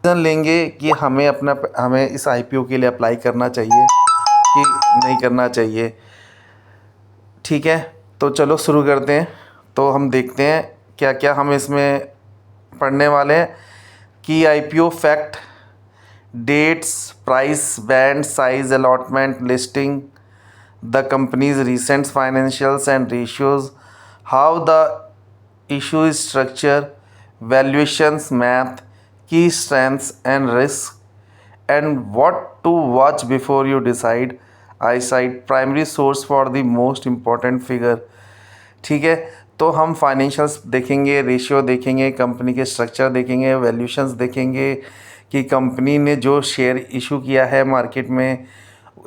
Decision लेंगे कि हमें इस आईपीओ के लिए अप्लाई करना चाहिए कि नहीं करना चाहिए। ठीक है, तो चलो शुरू करते हैं। तो हम देखते हैं क्या क्या हम इसमें पढ़ने वाले हैं। कि IPO fact, dates, price band, size, allotment, listing, the company's recent financials and ratios, how the issue is structured, valuations math, key strengths and risks, and what to watch before you decide. I cite primary source for the most important figure. ठीक है, तो हम financials देखेंगे, ratio देखेंगे, company के structure देखेंगे, valuations देखेंगे कि कंपनी ने जो शेयर इशू किया है मार्केट में,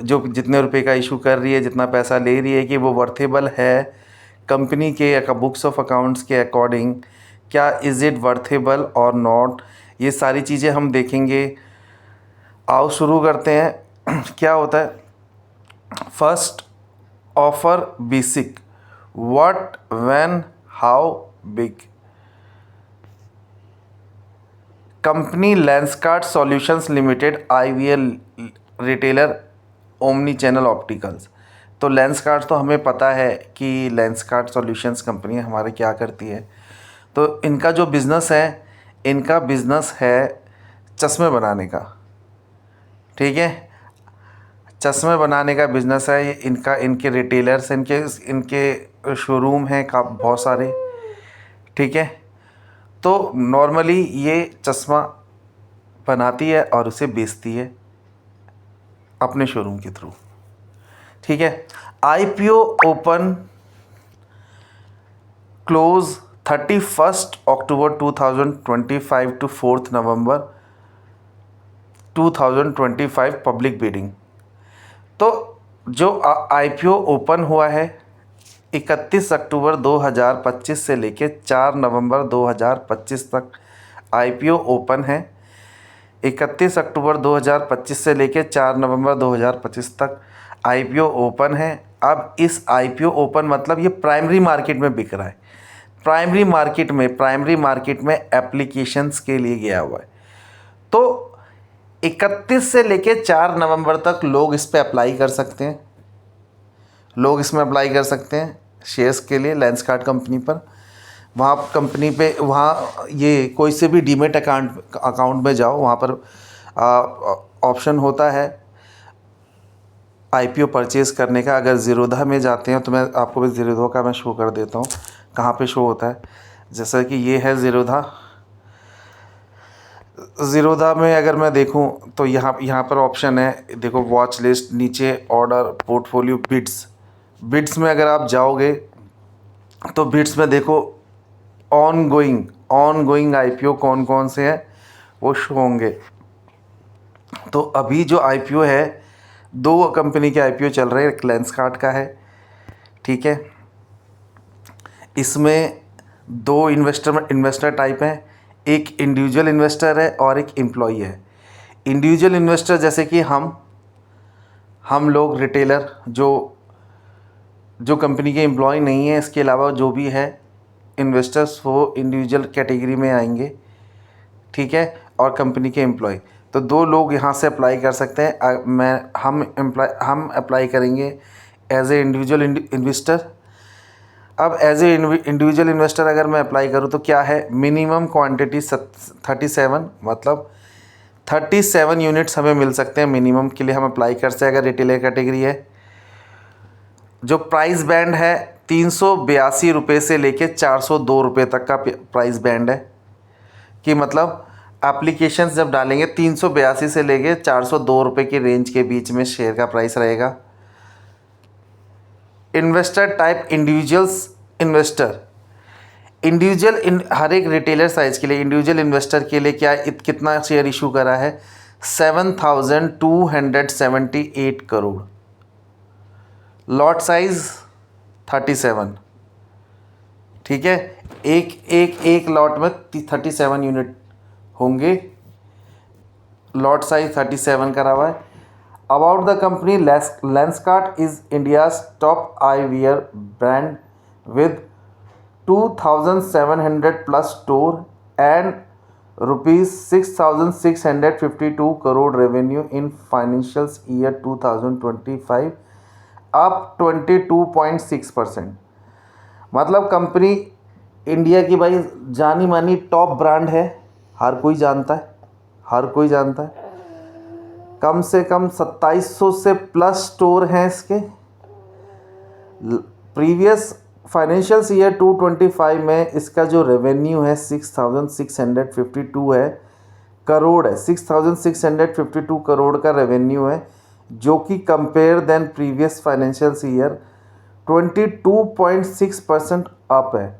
जो जितने रुपए का इशू कर रही है, जितना पैसा ले रही है, कि वो वर्थेबल है कंपनी के बुक्स ऑफ अकाउंट्स के अकॉर्डिंग। क्या इज़ इट वर्थेबल और नॉट, ये सारी चीज़ें हम देखेंगे। आओ शुरू करते हैं। क्या होता है first, offer basic, what, when, how, big. Company Lenskart solutions limited, IVL retailer, omni channel opticals. तो लेंसकार्ट तो हमें पता है कि लेंसकार्ट सॉल्यूशंस कंपनी हमारे क्या करती है। तो इनका जो बिज़नेस है, इनका बिज़नेस है चश्मे बनाने का। ठीक है, चश्मे बनाने का बिज़नेस है ये इनका। इनके रिटेलर्स, इनके शोरूम हैं का बहुत सारे। ठीक है, तो नॉर्मली ये चश्मा बनाती है और उसे बेचती है अपने शोरूम के थ्रू। ठीक है, IPO open close 31 October 2025 to 4 November 2025 public bidding. तो जो आईपीओ ओपन हुआ है 31 अक्टूबर 2025 से लेके 4 नवंबर 2025 तक आईपीओ ओपन है। 31 अक्टूबर 2025 से लेके 4 नवंबर 2025 तक आईपीओ ओपन है। अब इस आईपीओ ओपन मतलब ये प्राइमरी मार्केट में बिक रहा है। प्राइमरी मार्केट में एप्लीकेशंस के लिए गया हुआ है। तो 31 से लेके 4 नवंबर तक लोग इस पे अप्लाई कर सकते हैं। लोग इसमें अप्लाई कर सकते हैं शेयर्स के लिए लेंसकार्ट कंपनी पर। वहाँ कंपनी पे, वहाँ ये कोई से भी डीमेट अकाउंट में जाओ, वहाँ पर ऑप्शन होता है आईपीओ परचेज़ करने का। अगर ज़ीरोधा में जाते हैं तो मैं आपको भी ज़ीरोधा का मैं शो कर देता हूँ कहाँ पे शो होता है। जैसा कि ये है ज़ीरोधा में अगर मैं देखूं तो यहाँ पर ऑप्शन है, देखो वॉच लिस्ट, नीचे ऑर्डर, पोर्टफोलियो, बिड्स में अगर आप जाओगे तो बिड्स में देखो ऑनगोइंग आईपीओ कौन कौन से हैं वो शो होंगे। तो अभी जो आईपीओ है, 2 कंपनी के आईपीओ चल रहे हैं। एक लेंसकार्ट का है, ठीक है। इसमें 2 इन्वेस्टर टाइप हैं, एक इंडिविजुअल इन्वेस्टर है और एक एम्प्लॉई है। इंडिविजुअल इन्वेस्टर जैसे कि हम लोग रिटेलर जो कंपनी के एम्प्लॉय नहीं है, इसके अलावा जो भी है इन्वेस्टर्स, वो इंडिविजुअल कैटेगरी में आएंगे। ठीक है, और कंपनी के एम्प्लॉय, तो 2 लोग यहाँ से अप्लाई कर सकते हैं। हम अप्लाई करेंगे एज ए इंडिविजुअल इन्वेस्टर। अब एज ए इंडिविजुअल इन्वेस्टर अगर मैं अप्लाई करूँ तो क्या है, मिनिमम क्वांटिटी 37, मतलब 37 यूनिट्स हमें मिल सकते हैं मिनिमम के लिए हम अप्लाई कर सकते हैं अगर रिटेलर कैटेगरी है। जो प्राइस बैंड है 382 रुपये से लेके 402 रुपये तक का प्राइस बैंड है। कि मतलब एप्लीकेशंस जब डालेंगे 382 से लेके 402 रुपये की रेंज के बीच में शेयर का प्राइस रहेगा। इन्वेस्टर टाइप, इंडिविजुअल हर एक रिटेलर साइज के लिए इंडिविजुअल इन्वेस्टर के लिए कितना शेयर इशू करा है, 7,278 करोड़। Lot size 37। ठीक है, एक लॉट में 37 यूनिट होंगे। लॉट साइज 37 करा हुआ है। About the company, Lenskart is India's top eyewear brand with 2,700 plus store and ₹6,652 crore revenue in financial year 2025, up 22.6%। मतलब कंपनी इंडिया की भाई जानी मानी टॉप ब्रांड है, हर कोई जानता है, हर कोई जानता है। कम से कम 2700 से प्लस स्टोर हैं इसके। प्रीवियस फाइनेंशियल ईयर 2025 में इसका जो रेवेन्यू है 6,652 है करोड़ है, 6,652 करोड़ का रेवेन्यू है, जो कि compare then previous financial year 22.6% up है।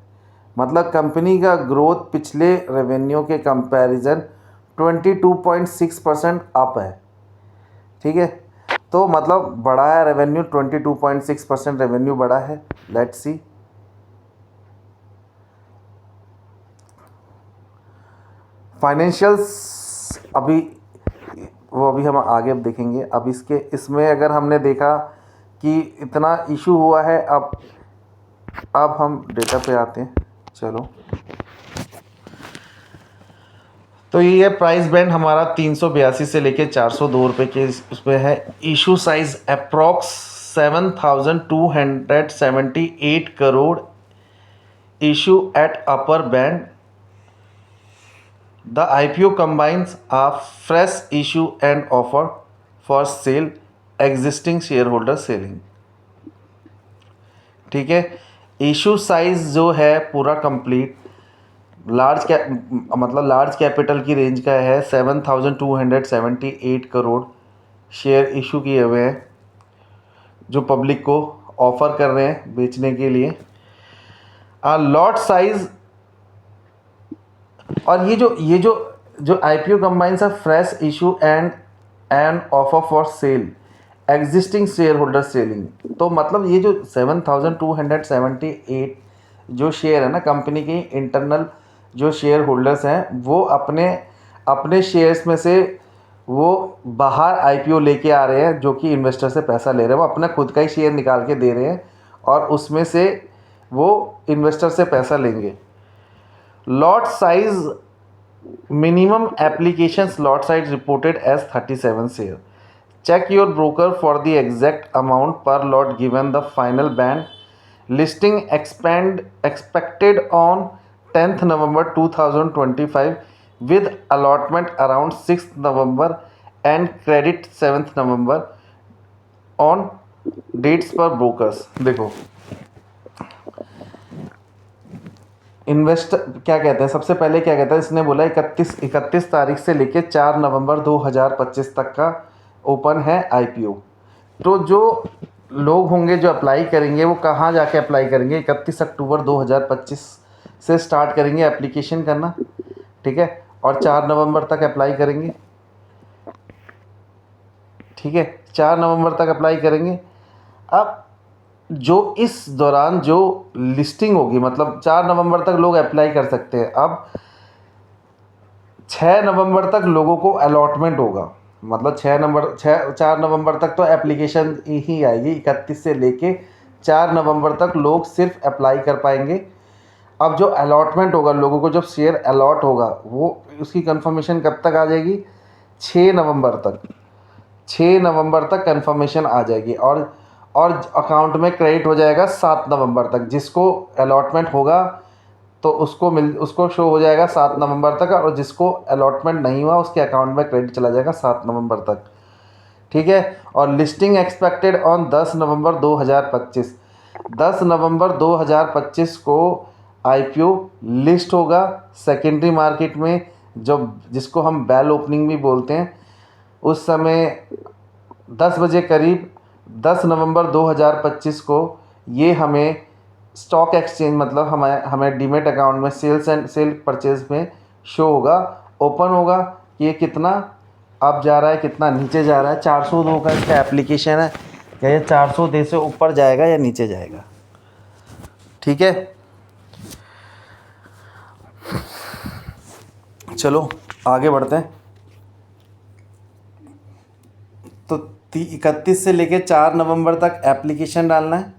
मतलब कंपनी का ग्रोथ पिछले रेवेन्यू के कंपैरिजन 22.6% अप है। ठीक है, तो मतलब बढ़ा है रेवेन्यू, 22.6% रेवेन्यू बढ़ा है। लेट्स सी फाइनेंशियल्स, अभी हम आगे देखेंगे। अब इसमें अगर हमने देखा कि इतना इशू हुआ है, अब हम डेटा पे आते हैं। चलो, तो ये प्राइस बैंड हमारा 382 से लेके 402 रुपये के उसमें है। Issue size approx 7,278 crore. Issue at upper band. The IPO combines a fresh issue and offer for sale, existing shareholder selling। ठीक है, इशू साइज जो है पूरा कंप्लीट लार्ज कैपिटल की रेंज का है। 7,278 करोड़ शेयर इशू किए हुए हैं, जो पब्लिक को ऑफर कर रहे हैं बेचने के लिए। लॉट साइज, और ये जो IPO कंबाइंस है fresh issue and offer for sale, existing share holder selling. तो मतलब ये जो 7,278 जो शेयर है ना कंपनी की इंटरनल जो शेयर होल्डर्स हैं, वो अपने शेयर्स में से वो बाहर IPO लेके आ रहे हैं, जो कि इन्वेस्टर से पैसा ले रहे हैं। वो अपना खुद का ही शेयर निकाल के दे रहे हैं और उसमें से वो इन्वेस्टर से पैसा लेंगे। Lot size minimum application lot size reported as 37 share. Check your broker for the exact amount per lot given the final band. Listing expected on 10th November 2025 with allotment around 6th November and credit 7th November on dates per brokers। देखो investor क्या कहते हैं, सबसे पहले क्या कहता है, इसने बोला 31 तारीख से लेके 4 नवंबर 2025 तक का ओपन है IPO। तो जो लोग होंगे जो अप्लाई करेंगे वो कहाँ जाके अप्लाई करेंगे? 31 अक्टूबर 2025 से स्टार्ट करेंगे एप्लीकेशन करना, ठीक है, और 4 नवंबर तक अप्लाई करेंगे। ठीक है, 4 नवंबर तक अप्लाई करेंगे। अब जो इस दौरान जो लिस्टिंग होगी, मतलब 4 नवंबर तक लोग अप्लाई कर सकते हैं। अब 6 नवंबर तक लोगों को अलॉटमेंट होगा, मतलब 4 नवंबर तक तो एप्लीकेशन ही आएगी। 31 से लेके 4 नवंबर तक लोग सिर्फ अप्लाई कर पाएंगे। अब जो अलॉटमेंट होगा, लोगों को जब शेयर अलॉट होगा, वो उसकी कंफर्मेशन कब तक आ जाएगी? 6 नवंबर तक। 6 नवंबर तक कंफर्मेशन आ जाएगी और अकाउंट में क्रेडिट हो जाएगा 7 नवंबर तक। जिसको अलॉटमेंट होगा तो उसको शो हो जाएगा 7 नवंबर तक, और जिसको अलॉटमेंट नहीं हुआ उसके अकाउंट में क्रेडिट चला जाएगा 7 नवंबर तक। ठीक है, और लिस्टिंग एक्सपेक्टेड ऑन 10 नवंबर 2025। 10 नवंबर 2025 को IPO लिस्ट होगा सेकेंडरी मार्केट में, जिसको हम बेल ओपनिंग भी बोलते हैं। उस समय 10 बजे करीब 10 नवंबर 2025 को ये हमें स्टॉक एक्सचेंज, मतलब हमें डीमेट अकाउंट में सेल परचेज में शो होगा, ओपन होगा कि ये कितना अप जा रहा है, कितना नीचे जा रहा है। 402 का इसका एप्लीकेशन है, क्या ये 402 से ऊपर जाएगा या नीचे जाएगा? ठीक है, चलो आगे बढ़ते हैं। तो 31 से लेके 4 नवंबर तक एप्लीकेशन डालना है,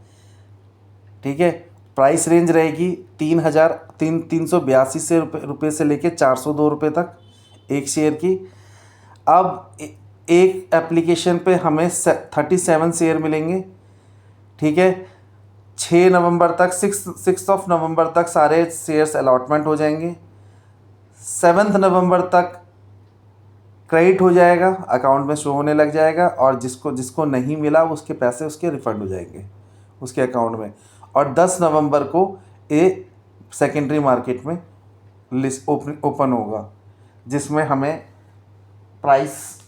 ठीक है, प्राइस रेंज रहेगी 3,382 रुपये से लेके 402 रुपये तक एक शेयर की। अब एक एप्लीकेशन पे हमें 37 शेयर मिलेंगे, ठीक है। 6 नवंबर तक 6 नवंबर तक सारे शेयर्स अलॉटमेंट हो जाएंगे। 7 नवंबर तक क्रेडिट हो जाएगा, अकाउंट में शो होने लग जाएगा, और जिसको जिसको नहीं मिला उसके पैसे उसके रिफ़ंड हो जाएंगे उसके अकाउंट में। और 10 नवंबर को ये सेकेंडरी मार्केट में लिस्ट ओपन होगा, जिसमें हमें प्राइस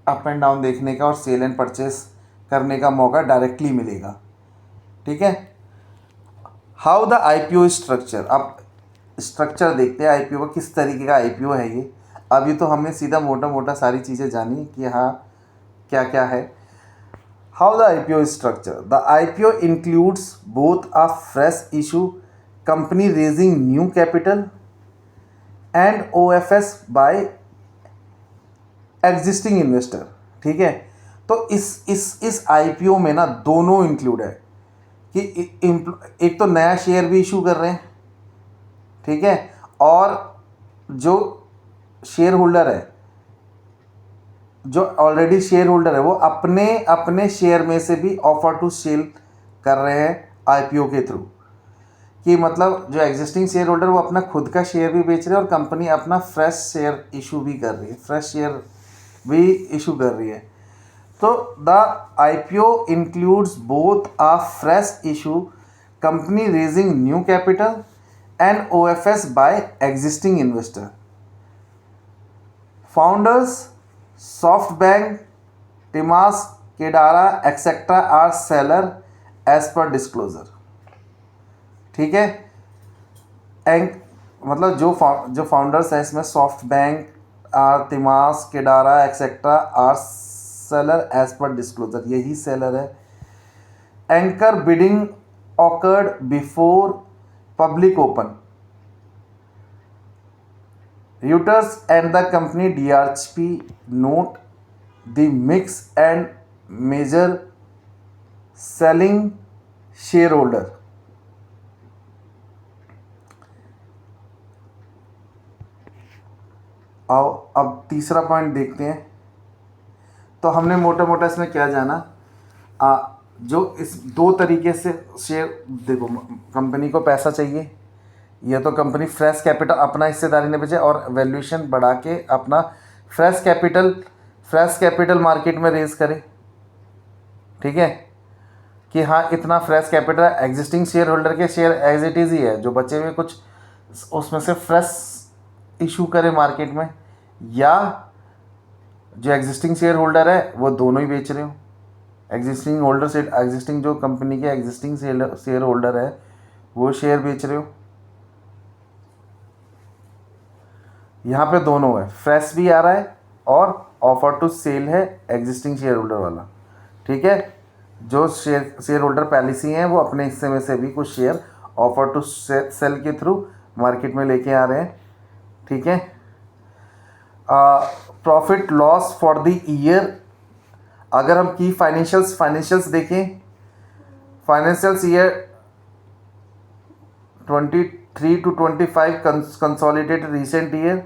अप एंड डाउन देखने का और सेल एंड परचेस करने का मौका डायरेक्टली मिलेगा, ठीक है। हाउ द आईपीओ स्ट्रक्चर, अब स्ट्रक्चर देखते हैं आईपीओ का, किस तरीके का आईपीओ है ये। अभी तो हमने सीधा मोटा मोटा सारी चीज़ें जानी कि हाँ क्या क्या है। How the IPO structure, the IPO includes both a fresh issue, company raising new capital, and OFS by existing investor, ठीक है। तो इस आईपीओ में ना दोनों इंक्लूड है कि एक तो नया शेयर भी इशू कर रहे हैं, ठीक है, और जो शेयर होल्डर है, जो ऑलरेडी शेयर होल्डर है, वो अपने अपने शेयर में से भी ऑफर टू सेल कर रहे हैं आईपीओ के थ्रू। कि मतलब जो एग्जिस्टिंग शेयर होल्डर वो अपना खुद का शेयर भी बेच रहे हैं और कंपनी अपना फ्रेश शेयर इशू भी कर रही है, फ्रेश शेयर भी इशू कर रही है। तो the IPO includes both a fresh issue, company raising new capital, and OFS by existing investor. Founders SoftBank, Timas, Kedara, etc. are seller as per disclosure, ठीक है। मतलब जो फाउंडर्स हैं इसमें SoftBank, Temasek, Kedaara etcetera are seller as per disclosure, यही seller है। Anchor bidding occurred before public open, Reuters and the company DRHP note the mix and major selling shareholder। आओ अब तीसरा पॉइंट देखते हैं। तो हमने मोटा मोटा इसमें क्या जाना, जो इस दो तरीके से शेयर, देखो कंपनी को पैसा चाहिए, या तो कंपनी फ्रेश कैपिटल अपना हिस्सेदारी ने बेचे और वैल्यूएशन बढ़ा के अपना फ्रेश कैपिटल मार्केट में रेज करे, ठीक है। कि हाँ इतना fresh capital, existing share holder के शेयर एज इट इज़ ही है, जो बचे हुए कुछ उसमें से फ्रेश इशू करे मार्केट में, या जो एग्जिस्टिंग शेयर होल्डर है वो दोनों ही बेच रहे हो। एग्जिस्टिंग जो कंपनी के एग्जिस्टिंग शेयर होल्डर है वो शेयर बेच रहे हो। यहाँ पे दोनों है, फ्रेश भी आ रहा है और ऑफर टू सेल है एग्जिस्टिंग शेयर होल्डर वाला, ठीक है। जो शेयर होल्डर पहले से हैं वो अपने हिस्से में से भी कुछ शेयर ऑफर टू सेल के थ्रू मार्केट में लेके आ रहे हैं, ठीक है। Profit loss for the year, अगर हम की फाइनेंशियल्स देखें, financials year 23 to 25 consolidated recent year,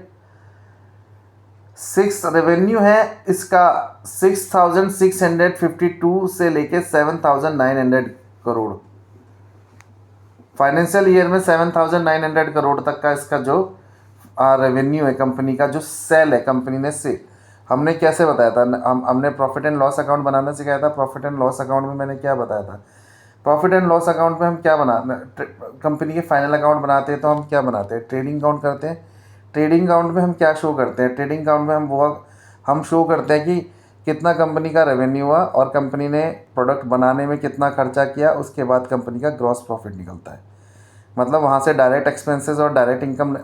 6 revenue है इसका 6,652 से लेके 7,900 करोड़। फाइनेंशियल ईयर में 7,900 करोड़ तक का इसका जो रेवेन्यू है कंपनी का, जो सेल है कंपनी ने से हमने कैसे बताया था, हमने प्रॉफिट एंड लॉस अकाउंट बनाना सिखाया था। प्रॉफिट एंड लॉस अकाउंट में मैंने क्या बताया था, प्रॉफिट एंड लॉस अकाउंट में हम क्या कंपनी के फाइनल अकाउंट बनाते हैं तो हम क्या बनाते हैं, ट्रेडिंग अकाउंट करते हैं। ट्रेडिंग अकाउंट में हम क्या शो करते हैं, ट्रेडिंग अकाउंट में हम शो करते हैं कि कितना कंपनी का रेवेन्यू हुआ और कंपनी ने प्रोडक्ट बनाने में कितना खर्चा किया, उसके बाद कंपनी का ग्रॉस प्रॉफिट निकलता है। मतलब वहाँ से डायरेक्ट एक्सपेंसेस और डायरेक्ट इनकम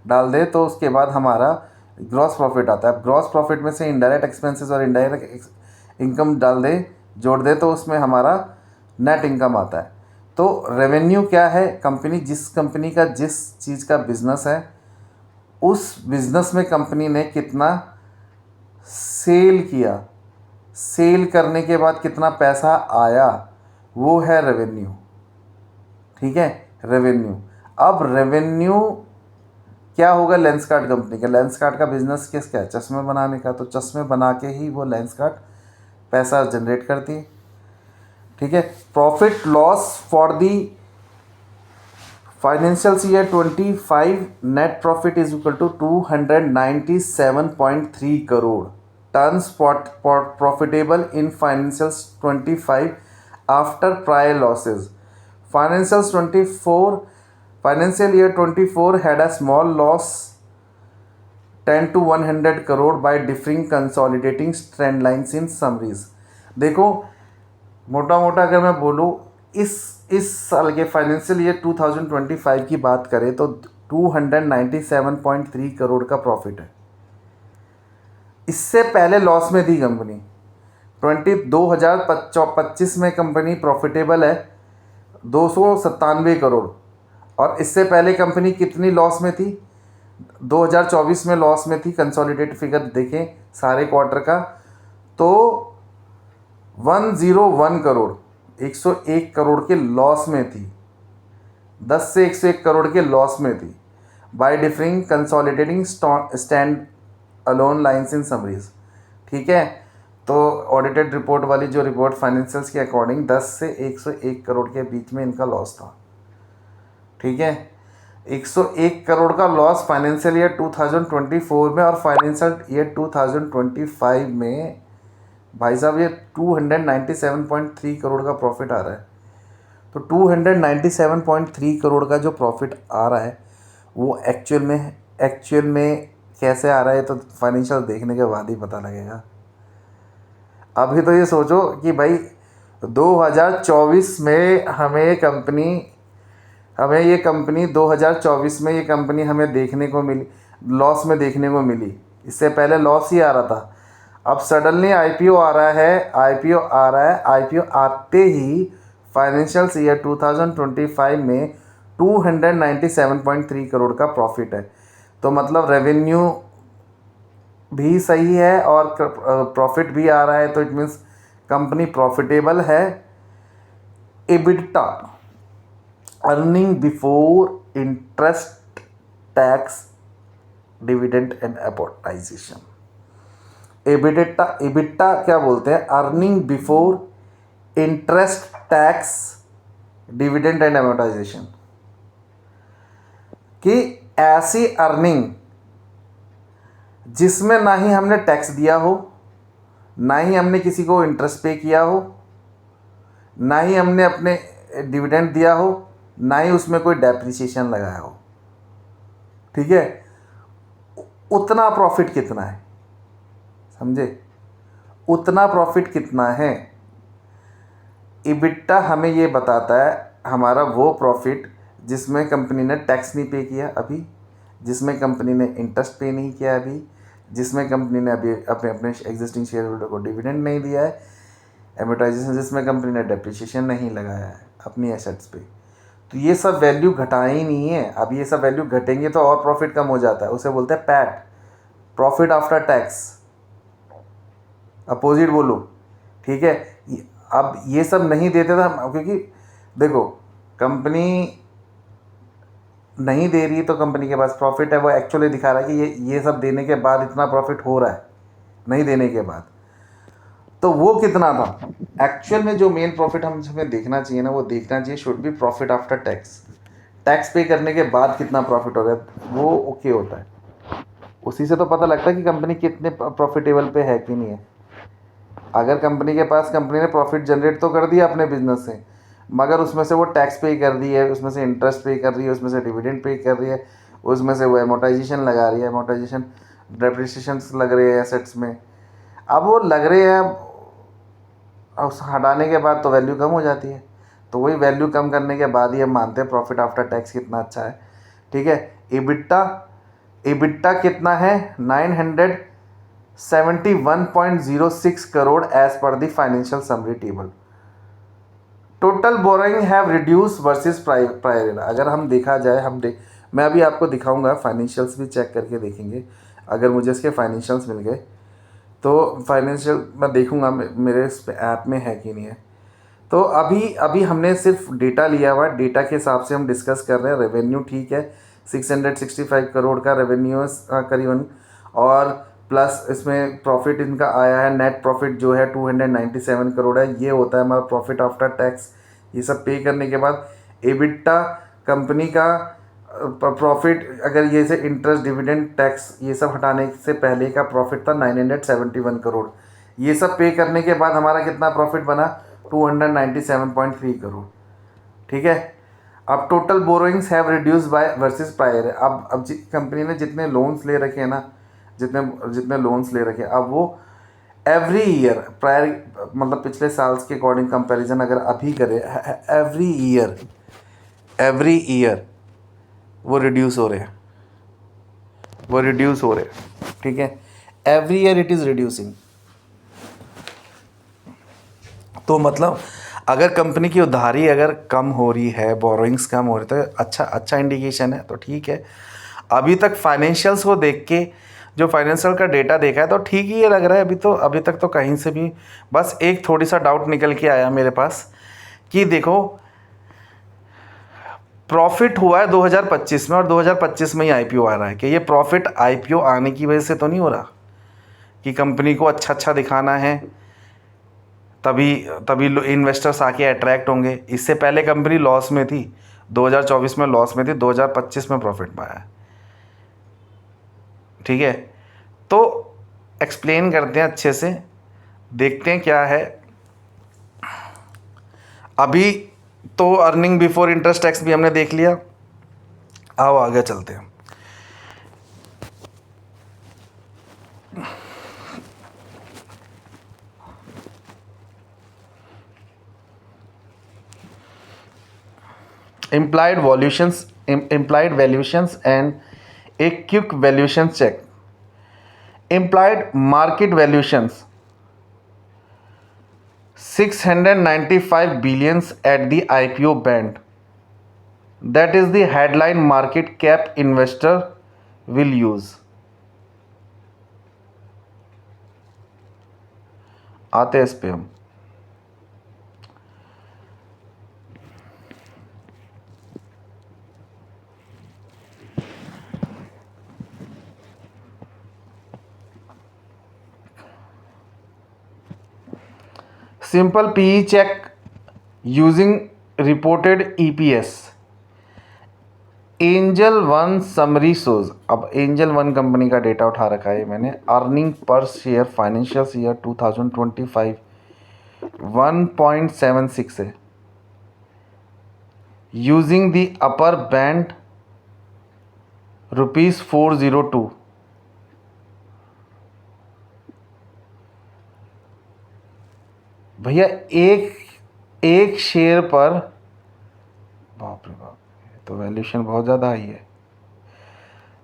डाल दे तो उसके बाद हमारा ग्रॉस प्रॉफिट आता है। ग्रॉस प्रॉफिट में से इनडायरेक्ट एक्सपेंसेस और इनडायरेक्ट इनकम जोड़ दे तो उसमें हमारा नेट इनकम आता है। तो रेवेन्यू क्या है, जिस कंपनी का जिस चीज़ का बिज़नेस है उस बिज़नेस में कंपनी ने कितना सेल किया, सेल करने के बाद कितना पैसा आया, वो है रेवेन्यू, ठीक है, रेवेन्यू। अब रेवेन्यू क्या होगा लेंसकार्ट कंपनी का? लेंसकार्ट का बिजनेस किसका है? चश्मे बनाने का। तो चश्मे बना के ही वो लेंसकार्ट पैसा जनरेट करती है। ठीक है, profit loss for the financial year 25 net profit is equal to 297.3 crore turns profitable in financials 25 after prior losses. Financials 24 financial year 24 had a small loss 10 to 100 crore by differing consolidating trend lines in summaries। देखो मोटा मोटा अगर मैं बोलूँ इस साल के financial year 2025 की बात करें तो 297.3 करोड़ का प्रॉफिट है। इससे पहले लॉस में थी कंपनी। 2025 में कंपनी प्रॉफिटेबल है 297 करोड़। और इससे पहले कंपनी कितनी लॉस में थी? 2024 में लॉस में थी। कंसोलिडेटेड फिगर देखें सारे क्वार्टर का तो 101 करोड़ 101 करोड़ के लॉस में थी। 10 से 101 करोड़ के लॉस में थी by differing consolidating stand alone lines in summaries. ठीक है, तो ऑडिटेड रिपोर्ट वाली जो रिपोर्ट फाइनेंशियल्स के अकॉर्डिंग 10 से 101 करोड़ के बीच में इनका लॉस था। ठीक है, 101 करोड़ का लॉस फाइनेंशियल ईयर 2024 में और फाइनेंशियल ईयर 2025 में भाई साहब ये 297.3 करोड़ का प्रॉफिट आ रहा है। तो 297.3 करोड़ का जो प्रॉफिट आ रहा है वो एक्चुअल में कैसे आ रहा है तो फाइनेंशियल देखने के बाद ही पता लगेगा। अभी तो ये सोचो कि भाई 2024 में हमें ये कंपनी 2024 में ये कंपनी हमें देखने को मिली, लॉस में देखने को मिली। इससे पहले लॉस ही आ रहा था। अब सडनली आईपीओ आ रहा है। आईपीओ आते ही फाइनेंशियल ईयर 2025 में 297.3 करोड़ का प्रॉफिट है। तो मतलब रेवेन्यू भी सही है और प्रॉफिट भी आ रहा है, तो इट मीन्स कंपनी प्रॉफिटेबल है। EBITDA earning before interest tax dividend and amortisation. EBITDA क्या बोलते हैं? Earning before interest tax dividend and amortisation. कि ऐसी अर्निंग जिसमें ना ही हमने टैक्स दिया हो, ना ही हमने किसी को इंटरेस्ट पे किया हो, ना ही हमने अपने डिविडेंड दिया हो, ना ही उसमें कोई डेप्रिसिएशन लगाया हो। ठीक है, उतना प्रॉफिट कितना है समझे? उतना प्रॉफिट कितना है? इबिट्टा हमें ये बताता है हमारा वो प्रॉफिट जिसमें कंपनी ने टैक्स नहीं पे किया अभी, जिसमें कंपनी ने इंटरेस्ट पे नहीं किया अभी, जिसमें कंपनी ने अभी अपने एग्जिस्टिंग शेयर होल्डर को डिविडेंड नहीं दिया है, एमोर्टाइजेशन जिसमें कंपनी ने डेप्रिसिएशन नहीं लगाया है अपनी एसेट्स पे। तो ये सब वैल्यू घटाए ही नहीं है। अब ये सब वैल्यू घटेंगे तो और प्रॉफिट कम हो जाता है, उसे बोलते हैं PAT, profit after tax. Opposite बोलो। ठीक है, अब ये सब नहीं देते था क्योंकि देखो कंपनी नहीं दे रही तो कंपनी के पास प्रॉफिट है, वो एक्चुअली दिखा रहा है कि ये सब देने के बाद इतना प्रॉफिट हो रहा है, नहीं देने के बाद। तो वो कितना था एक्चुअल में? जो मेन प्रॉफिट हमें देखना चाहिए ना, वो देखना चाहिए should be profit after tax. Tax पे करने के बाद कितना प्रॉफिट हो रहा है वो ओके होता है। उसी से तो पता लगता है कि कंपनी कितने प्रॉफिटेबल पे है कि नहीं है। अगर कंपनी ने प्रॉफिट जनरेट तो कर दिया अपने बिजनेस से, मगर उसमें से वो टैक्स पे कर रही है, उसमें से इंटरेस्ट पे कर रही है, उसमें से डिविडेंड पे कर रही है, उसमें से वो एमोर्टाइजेशन लगा रही है, एमोर्टाइजेशन डेप्रिसिएशन लग रहे हैं एसेट्स में। अब वो लग रहे हैं, और हटाने के बाद तो वैल्यू कम हो जाती है। तो वही वैल्यू कम करने के बाद ही हम मानते हैं प्रॉफिट आफ्टर टैक्स कितना अच्छा है। ठीक है, इबिट्टा कितना है? 971.06 crore as per the financial summary table. Total borrowing have reduce versus prior. अगर हम देखा जाए, मैं अभी आपको दिखाऊंगा, फाइनेंशियल्स भी चेक करके देखेंगे। अगर मुझे इसके फाइनेंशियल्स मिल गए तो फाइनेंशियल मैं देखूंगा मेरे इस ऐप में है कि नहीं है। तो अभी अभी हमने सिर्फ डेटा लिया हुआ है, डेटा के हिसाब से हम डिस्कस कर रहे हैं। रेवेन्यू ठीक है, 665 करोड़ का रेवेन्यू है करीबन, और प्लस इसमें प्रॉफिट इनका आया है, नेट प्रॉफिट जो है 297 करोड़ है। ये होता है हमारा प्रॉफिट आफ्टर टैक्स। ये सब पे करने के बाद एबिटा कंपनी का प्रॉफिट, अगर ये से इंटरेस्ट डिविडेंड टैक्स ये सब हटाने से पहले का प्रॉफिट था 971 करोड़। ये सब पे करने के बाद हमारा कितना प्रॉफिट बना, 297.3 करोड़। ठीक है। अब total borrowings have reduce by versus prior. अब कंपनी ने जितने लोन्स ले रखे हैं ना, जितने जितने लोन्स ले रखे हैं, अब वो एवरी ईयर प्रायर मतलब पिछले साल के अकॉर्डिंग कंपैरिजन अगर अभी करें, एवरी ईयर वो रिड्यूस हो रहे हैं, वो रिड्यूस हो रहे हैं। ठीक है, every year it is reducing. तो मतलब अगर कंपनी की उधारी अगर कम हो रही है, बोरोइंग्स कम हो रही है, तो अच्छा इंडिकेशन है। तो ठीक है, अभी तक फाइनेंशियल्स को देख के, जो फाइनेंशियल का डेटा देखा है, तो ठीक ही ये लग रहा है। अभी तक तो कहीं से भी, बस एक थोड़ी सा डाउट निकल के आया मेरे पास कि देखो प्रॉफिट हुआ है 2025 में, और 2025 में ही आईपीओ आ रहा है। कि ये प्रॉफिट आईपीओ आने की वजह से तो नहीं हो रहा कि कंपनी को अच्छा दिखाना है, तभी तभी इन्वेस्टर्स आके अट्रैक्ट होंगे। इससे पहले कंपनी लॉस में थी, 2024 में लॉस में थी, 2025 में प्रॉफिट में आया। ठीक है, तो एक्सप्लेन करते हैं अच्छे से, देखते हैं क्या है। अभी तो अर्निंग बिफोर इंटरेस्ट टैक्स भी हमने देख लिया, आओ आगे चलते हैं। implied valuations and a quick valuation check. Implied market valuations 695 billions at the IPO band. That is the headline market cap investor will use. आते हैं इस पे हम। Simple PE check using reported EPS। Angel One summary shows. अब Angel One company का data उठा रखा है मैंने। Earning per share financial year 2025 1.76 है, यूजिंग द अपर बैंड ₹402। भैया एक शेयर पर, बाप रे बाप, तो वैल्यूशन बहुत ज़्यादा आई है।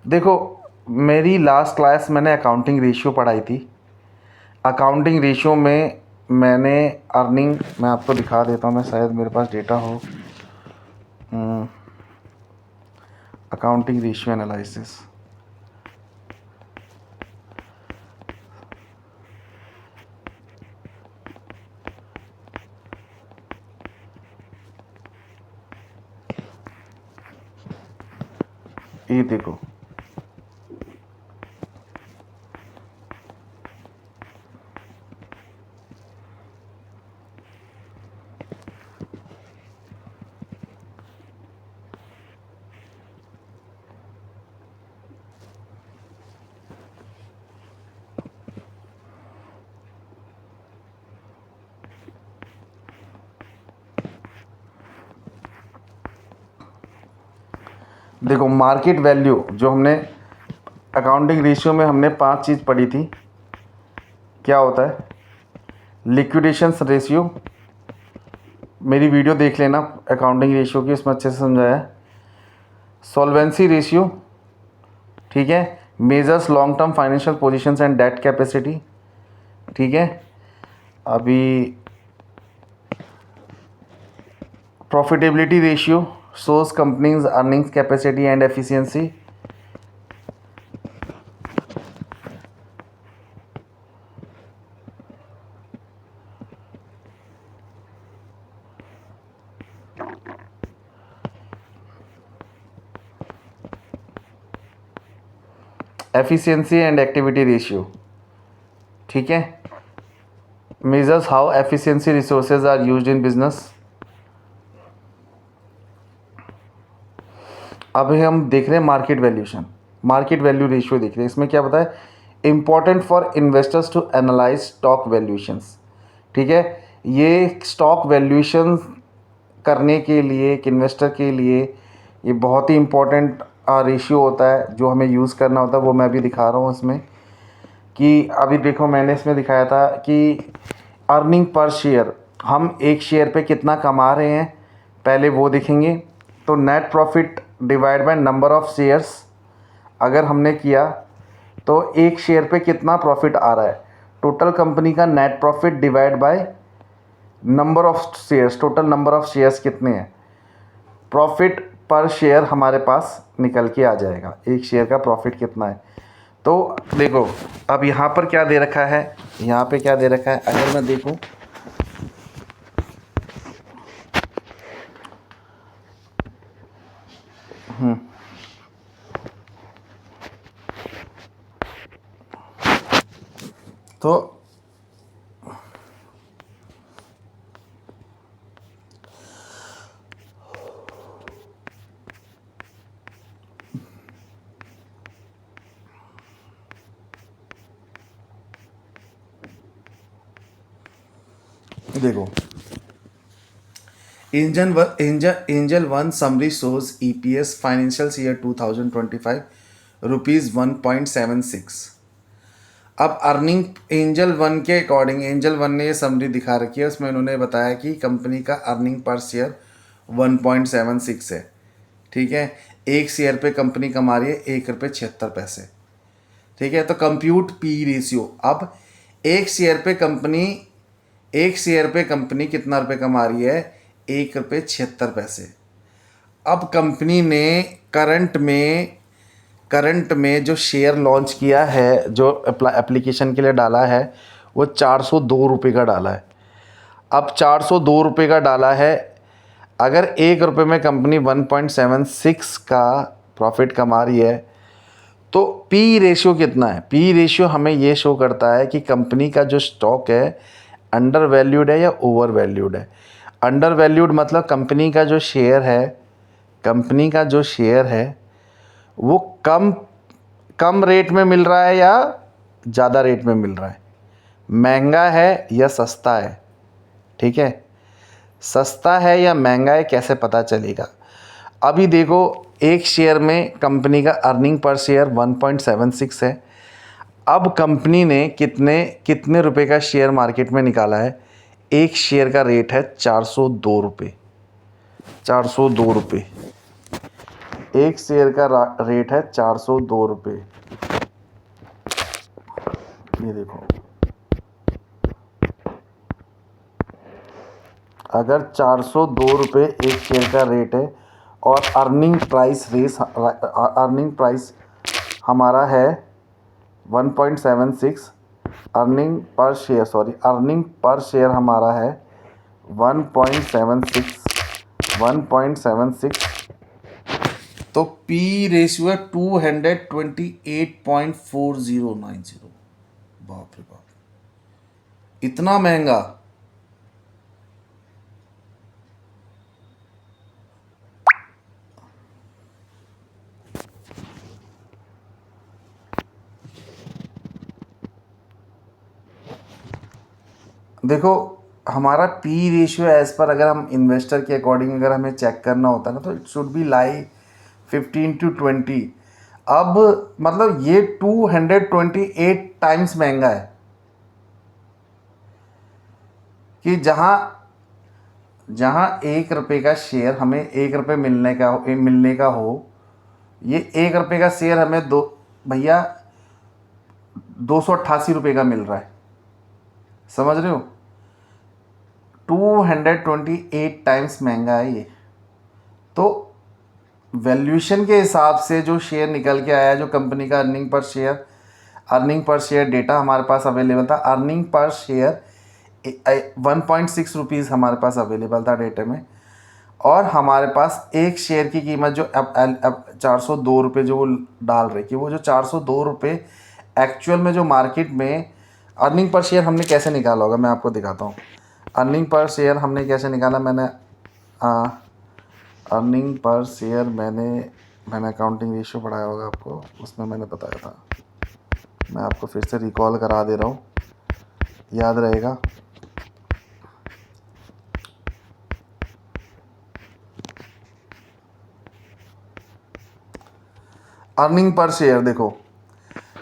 देखो, मेरी लास्ट क्लास मैंने अकाउंटिंग रेशियो पढ़ाई थी। अकाउंटिंग रेशियो में मैंने अर्निंग, मैं आपको दिखा देता हूँ, मैं शायद मेरे पास डेटा हो। अकाउंटिंग रेशियो एनालिसिस, ये देखो, देखो मार्केट वैल्यू जो हमने अकाउंटिंग रेशियो में हमने 5 चीज़ पढ़ी थी। क्या होता है? लिक्विडेशन रेशियो, मेरी वीडियो देख लेना अकाउंटिंग रेशियो की, उसमें अच्छे से समझाया है। सॉल्वेंसी रेशियो, ठीक है। Measures long term financial positions and debt capacity, ठीक है। अभी profitability ratio shows companies earnings capacity and efficiency। Efficiency and activity ratio, ठीक है। Measures how efficiency resources are used in business. अब हम देख रहे हैं market valuation, market value ratio देख रहे हैं। इसमें क्या बताया, important for investors to analyse stock valuations, ठीक है। ये स्टॉक वैल्यूएशन करने के लिए एक इन्वेस्टर के लिए ये बहुत ही इम्पॉर्टेंट रेशियो होता है जो हमें यूज़ करना होता है। वो मैं भी दिखा रहा हूँ इसमें कि अभी देखो मैंने इसमें दिखाया था कि अर्निंग पर शेयर, हम एक शेयर पे कितना कमा रहे हैं पहले वो देखेंगे। तो net profit divide by number of shares अगर हमने किया तो एक शेयर पे कितना प्रॉफिट आ रहा है, टोटल कंपनी का net profit divide by number of shares, total number of shares कितने हैं, प्रॉफिट पर शेयर हमारे पास निकल के आ जाएगा, एक शेयर का प्रॉफिट कितना है। तो देखो अब यहाँ पर क्या दे रखा है, यहाँ पे क्या दे रखा है, अगर मैं देखूँ तो देखो angel One summary shows EPS financial year 2025 rupees 1.76। अब अर्निंग एंजल वन के अकॉर्डिंग, एंजल वन ने ये समरी दिखा रखी है, उसमें उन्होंने बताया कि कंपनी का अर्निंग पर शेयर 1.76 है, ठीक है। एक शेयर पे कंपनी कमा रही है ₹1.76, ठीक है। तो कंप्यूट पी रेशियो, अब एक शेयर पे कंपनी कितना रुपये कमा रही है, ₹1.76। अब कंपनी ने करंट में जो शेयर लॉन्च किया है, जो एप्लीकेशन के लिए डाला है, वो ₹402 का डाला है। अब ₹402 का डाला है, अगर ₹1 में कंपनी 1.76 का प्रॉफिट कमा रही है तो पी रेशियो कितना है। पी रेशियो हमें ये शो करता है कि कंपनी का जो स्टॉक है अंडर वैल्यूड है या ओवर वैल्यूड है। अंडर वैल्यूड मतलब कंपनी का जो शेयर है वो कम रेट में मिल रहा है या ज़्यादा रेट में मिल रहा है, महंगा है या सस्ता है, ठीक है। सस्ता है या महंगा है कैसे पता चलेगा। अभी देखो एक शेयर में कंपनी का अर्निंग पर शेयर 1.76 है। अब कंपनी ने कितने रुपए का शेयर मार्केट में निकाला है, एक शेयर का रेट है ₹402। ₹402 एक शेयर का रेट है ₹402। ये देखो अगर ₹402 एक शेयर का रेट है और अर्निंग प्राइस हमारा है 1.76, अर्निंग पर शेयर हमारा है 1.76, तो पी रेशियो है 228.4090। बाप रे बाप, इतना महंगा। देखो हमारा पी रेशियो एज़ पर अगर हम इन्वेस्टर के अकॉर्डिंग अगर हमें चेक करना होता है ना, तो it should be lie 15 to 20। अब मतलब ये 228 टाइम्स महंगा है कि जहाँ ₹1 का शेयर हमें ₹1 मिलने का हो, ये ₹1 का शेयर हमें भैया ₹288 का मिल रहा है, समझ रहे हो। 228 टाइम्स महंगा है ये। तो वैल्यूएशन के हिसाब से जो शेयर निकल के आया, जो कंपनी का अर्निंग पर शेयर डेटा हमारे पास अवेलेबल था, अर्निंग पर शेयर 1.6 रुपीज़ हमारे पास अवेलेबल था डेटे में। और हमारे पास एक शेयर की कीमत जो अब 402 रुपये जो वो डाल रही कि वो जो 402 रुपये एक्चुअल में जो मार्केट में अर्निंग पर शेयर हमने कैसे निकाला होगा मैं आपको दिखाता हूँ। अर्निंग पर शेयर हमने कैसे निकाला, मैंने अर्निंग पर शेयर मैंने अकाउंटिंग रेशियो पढ़ाया होगा आपको, उसमें मैंने बताया था। मैं आपको फिर से रिकॉल करा दे रहा हूँ, याद रहेगा। अर्निंग पर शेयर देखो,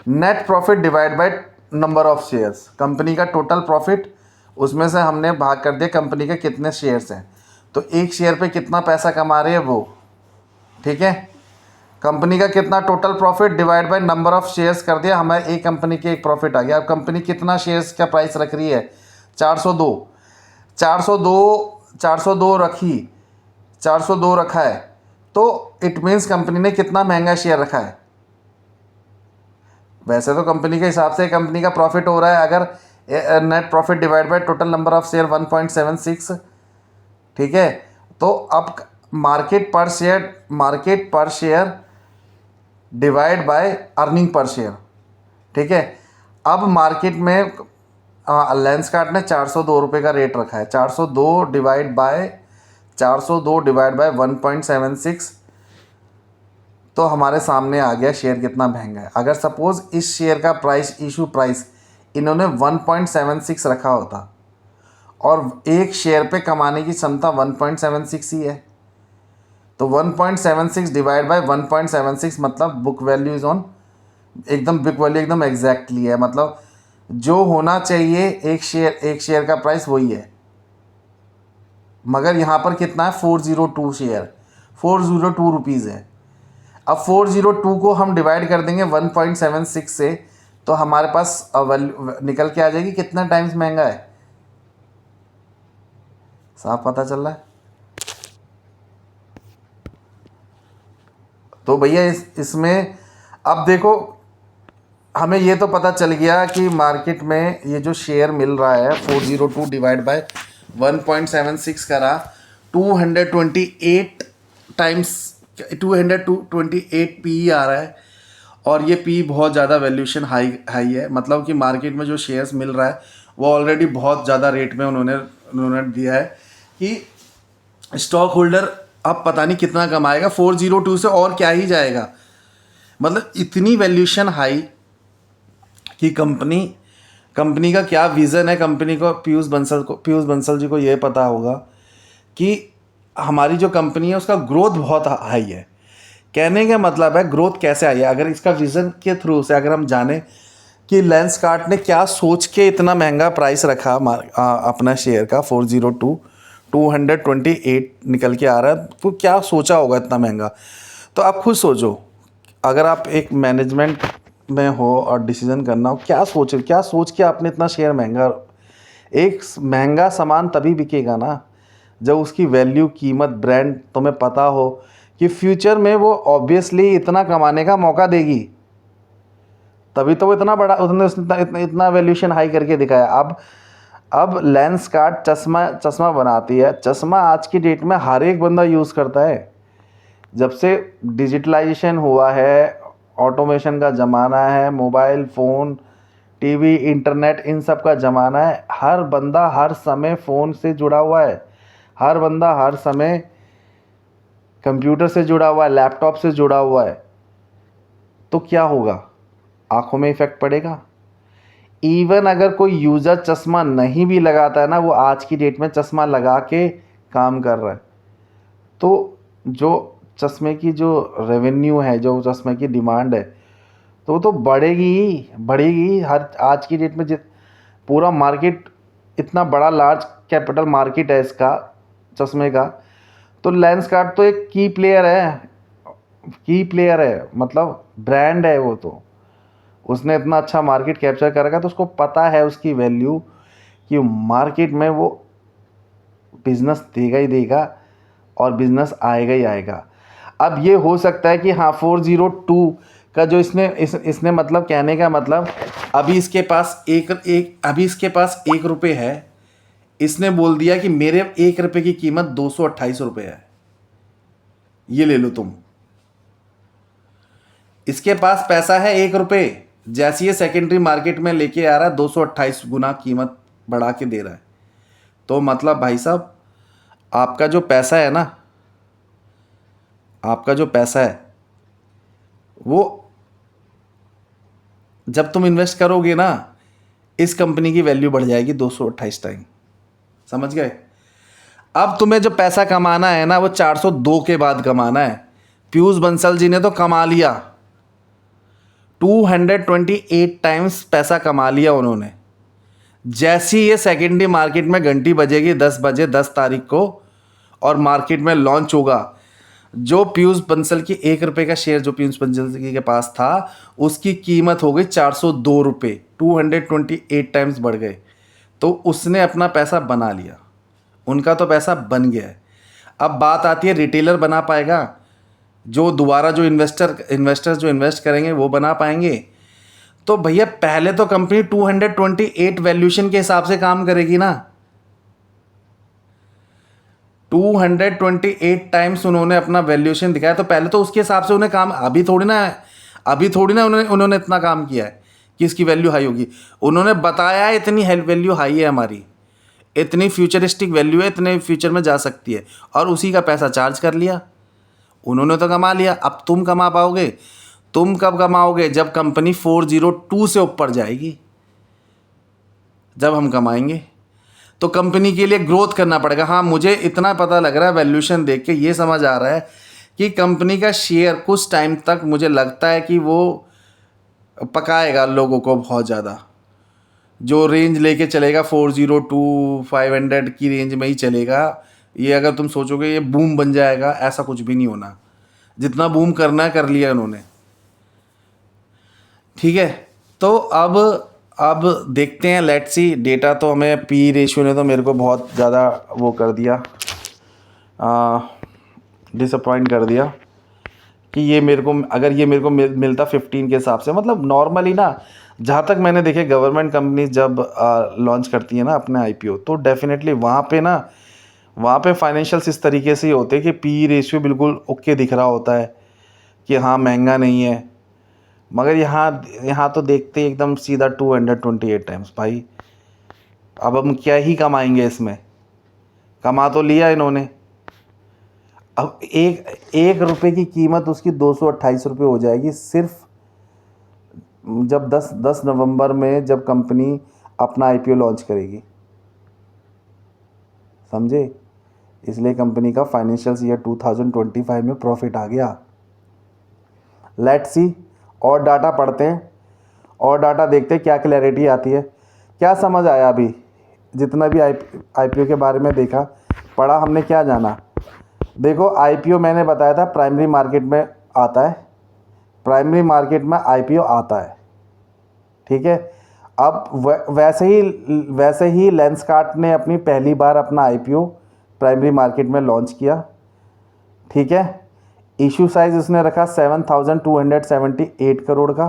net profit divide by number of shares, company का टोटल प्रॉफिट उसमें से हमने भाग कर दिया कंपनी के कितने शेयर्स हैं, तो एक शेयर पे कितना पैसा कमा रही है वो, ठीक है। कंपनी का कितना total profit divide by number of shares कर दिया, हमें एक कंपनी के एक प्रॉफिट आ गया। अब कंपनी कितना शेयर्स का प्राइस रख रही है, 402 रखी, 402 रखा है, तो इट मीन्स कंपनी ने कितना महंगा शेयर रखा है। वैसे तो कंपनी के हिसाब से कंपनी का प्रॉफिट हो रहा है, अगर net profit divide by total number of share 1.76, ठीक है। तो अब मार्केट पर share divide by earning per share, ठीक है। अब मार्केट में लेंसकार्ट ने 402 रुपये का रेट रखा है, 402 डिवाइड बाय 1.76, तो हमारे सामने आ गया शेयर कितना महंगा है। अगर सपोज़ इस शेयर का प्राइस, इशू प्राइस इन्होंने 1.76 रखा होता और एक शेयर पे कमाने की क्षमता 1.76 ही है, तो 1.76 डिवाइड बाय 1.76 मतलब बुक वैल्यू इज़ ऑन, एकदम बुक वैल्यू एकदम एग्जैक्टली है, मतलब जो होना चाहिए एक शेयर का प्राइस वही है, मगर यहाँ पर कितना है 402 शेयर, 402 रुपीज़ है। अब 402 को हम डिवाइड कर देंगे 1.76 से, तो हमारे पास निकल के आ जाएगी कितना टाइम्स महंगा है, साफ पता चल रहा है। तो भैया इसमें अब देखो, हमें ये तो पता चल गया कि मार्केट में ये जो शेयर मिल रहा है 402 डिवाइड बाय 1.76 करा 228 टाइम्स 228 पी आ रहा है, और ये पी बहुत ज़्यादा वैल्यूएशन हाई है, मतलब कि मार्केट में जो शेयर्स मिल रहा है वो ऑलरेडी बहुत ज़्यादा रेट में उन्होंने दिया है कि स्टॉक होल्डर अब पता नहीं कितना कमाएगा, 402 से और क्या ही जाएगा, मतलब इतनी वैल्यूएशन हाई कि कंपनी का क्या विज़न है। कंपनी को पीयूष बंसल जी को ये पता होगा कि हमारी जो कंपनी है उसका ग्रोथ बहुत हाई है। कहने का मतलब है ग्रोथ कैसे आई है, अगर इसका विज़न के थ्रू से अगर हम जाने कि लेंसकार्ट ने क्या सोच के इतना महंगा प्राइस रखा अपना शेयर का 228 निकल के आ रहा है, तो क्या सोचा होगा इतना महंगा। तो आप खुद सोचो, अगर आप एक मैनेजमेंट में हो और डिसीजन करना हो, क्या सोच के आपने इतना शेयर महंगा। एक महंगा सामान तभी बिकेगा ना जब उसकी वैल्यू, कीमत, ब्रांड तुम्हें पता हो कि फ्यूचर में वो ऑब्वियसली इतना कमाने का मौका देगी, तभी तो वो इतना बड़ा उसने इतना वैल्यूएशन हाई करके दिखाया। अब लेंसकार्ट चश्मा बनाती है, चश्मा आज की डेट में हर एक बंदा यूज़ करता है। जब से डिजिटलाइजेशन हुआ है, ऑटोमेशन का ज़माना है, मोबाइल फ़ोन, टीवी, इंटरनेट, इन सब का ज़माना है, हर बंदा हर समय फ़ोन से जुड़ा हुआ है, हर बंदा हर समय कंप्यूटर से जुड़ा हुआ है, लैपटॉप से जुड़ा हुआ है। तो क्या होगा, आँखों में इफ़ेक्ट पड़ेगा। इवन अगर कोई यूज़र चश्मा नहीं भी लगाता है ना, वो आज की डेट में चश्मा लगा के काम कर रहा है, तो जो चश्मे की जो रेवेन्यू है, जो चश्मे की डिमांड है, तो वो तो बढ़ेगी हर आज की डेट में। पूरा मार्केट इतना बड़ा लार्ज कैपिटल मार्केट है इसका, चश्मे का, तो लेंसकार्ट तो एक की प्लेयर है, मतलब ब्रांड है वो, तो उसने इतना अच्छा मार्केट कैप्चर कर रखा है, तो उसको पता है उसकी वैल्यू कि मार्केट में वो बिज़नेस देगा ही देगा और बिज़नेस आएगा ही आएगा। अब ये हो सकता है कि हाँ 402 का जो इसने मतलब कहने का मतलब, अभी इसके पास एक रुपये है, इसने बोल दिया कि मेरे 1 रुपये की कीमत 228 रुपये है। ये ले लो तुम। इसके पास पैसा है 1 रुपये, जैसे ये सेकेंडरी मार्केट में लेके आ रहा है 228 गुना कीमत बढ़ा के दे रहा है। तो मतलब भाई साहब, आपका जो पैसा है ना, आपका जो पैसा है वो जब तुम इन्वेस्ट करोगे ना, इस कंपनी की वैल्यू बढ़ जाएगी 228 टाइम। समझ गए? अब तुम्हें जो पैसा कमाना है ना, वो 402 के बाद कमाना है। पीयूष बंसल जी ने तो कमा लिया, 228 टाइम्स पैसा कमा लिया उन्होंने। जैसी ये सेकेंडरी मार्केट में घंटी बजेगी 10 बजे 10 तारीख को और मार्केट में लॉन्च होगा, जो पीयूष बंसल की 1 रुपये का शेयर जो पीयूष बंसल जी के पास था, उसकी कीमत हो गई 402 रुपये। 228 टाइम्स बढ़ गए। तो उसने अपना पैसा बना लिया, उनका तो पैसा बन गया है। अब बात आती है रिटेलर बना पाएगा, जो दोबारा जो इन्वेस्टर्स जो इन्वेस्ट करेंगे वो बना पाएंगे? तो भैया पहले तो कंपनी 228 वैल्यूएशन के हिसाब से काम करेगी ना। 228 टाइम्स उन्होंने अपना वैल्यूएशन दिखाया, तो पहले तो उसके हिसाब से उन्हें काम, अभी थोड़ी ना उन्होंने इतना काम किया है कि इसकी वैल्यू हाई होगी। उन्होंने बताया है इतनी वैल्यू हाई है हमारी, इतनी फ्यूचरिस्टिक वैल्यू है, इतने फ्यूचर में जा सकती है, और उसी का पैसा चार्ज कर लिया। उन्होंने तो कमा लिया। अब तुम कमा पाओगे? तुम कब कमाओगे? जब कंपनी 402 से ऊपर जाएगी, जब हम कमाएंगे। तो कंपनी के लिए ग्रोथ करना पड़ेगा। हाँ, मुझे इतना पता लग रहा है, वैल्यूएशन देख के ये समझ आ रहा है कि कंपनी का शेयर कुछ टाइम तक मुझे लगता है कि वो पकाएगा लोगों को बहुत ज़्यादा। जो रेंज लेके चलेगा 402 500 की रेंज में ही चलेगा। ये अगर तुम सोचोगे ये बूम बन जाएगा, ऐसा कुछ भी नहीं होना। जितना बूम करना है कर लिया इन्होंने। ठीक है, तो अब देखते हैं, लेट्स सी। डेटा तो हमें पी रेशियो ने तो मेरे को बहुत ज़्यादा वो कर दिया, डिसअपॉइंट कर दिया कि ये मेरे को, अगर ये मेरे को मिलता 15 के हिसाब से, मतलब नॉर्मली ना, जहाँ तक मैंने देखे गवर्नमेंट कंपनी जब लॉन्च करती है ना अपने आईपीओ, तो डेफिनेटली वहाँ पे फाइनेंशियल्स इस तरीके से ही होते हैं कि पी रेशियो बिल्कुल ओके दिख रहा होता है कि हाँ महंगा नहीं है। मगर यहाँ तो देखते ही एकदम सीधा 228 टाइम्स। भाई अब हम क्या ही कमाएंगे इसमें? कमा तो लिया इन्होंने। अब एक रुपये की कीमत उसकी 228 रुपये हो जाएगी, सिर्फ जब 10 नवंबर में जब कंपनी अपना आईपीओ लॉन्च करेगी। समझे? इसलिए कंपनी का फाइनेंशियल ईयर 2025 में प्रॉफिट आ गया। लेट्स सी, और डाटा पढ़ते हैं, और डाटा देखते हैं क्या क्लैरिटी आती है। क्या समझ आया अभी? जितना भी आईपीओ के बारे में देखा पढ़ा, हमने क्या जाना? देखो, आईपीओ मैंने बताया था प्राइमरी मार्केट में आता है, प्राइमरी मार्केट में आईपीओ आता है। ठीक है, अब वैसे ही लेंसकार्ट ने अपनी पहली बार अपना आईपीओ प्राइमरी मार्केट में लॉन्च किया। ठीक है, इशू साइज उसने रखा 7,278 करोड़ का,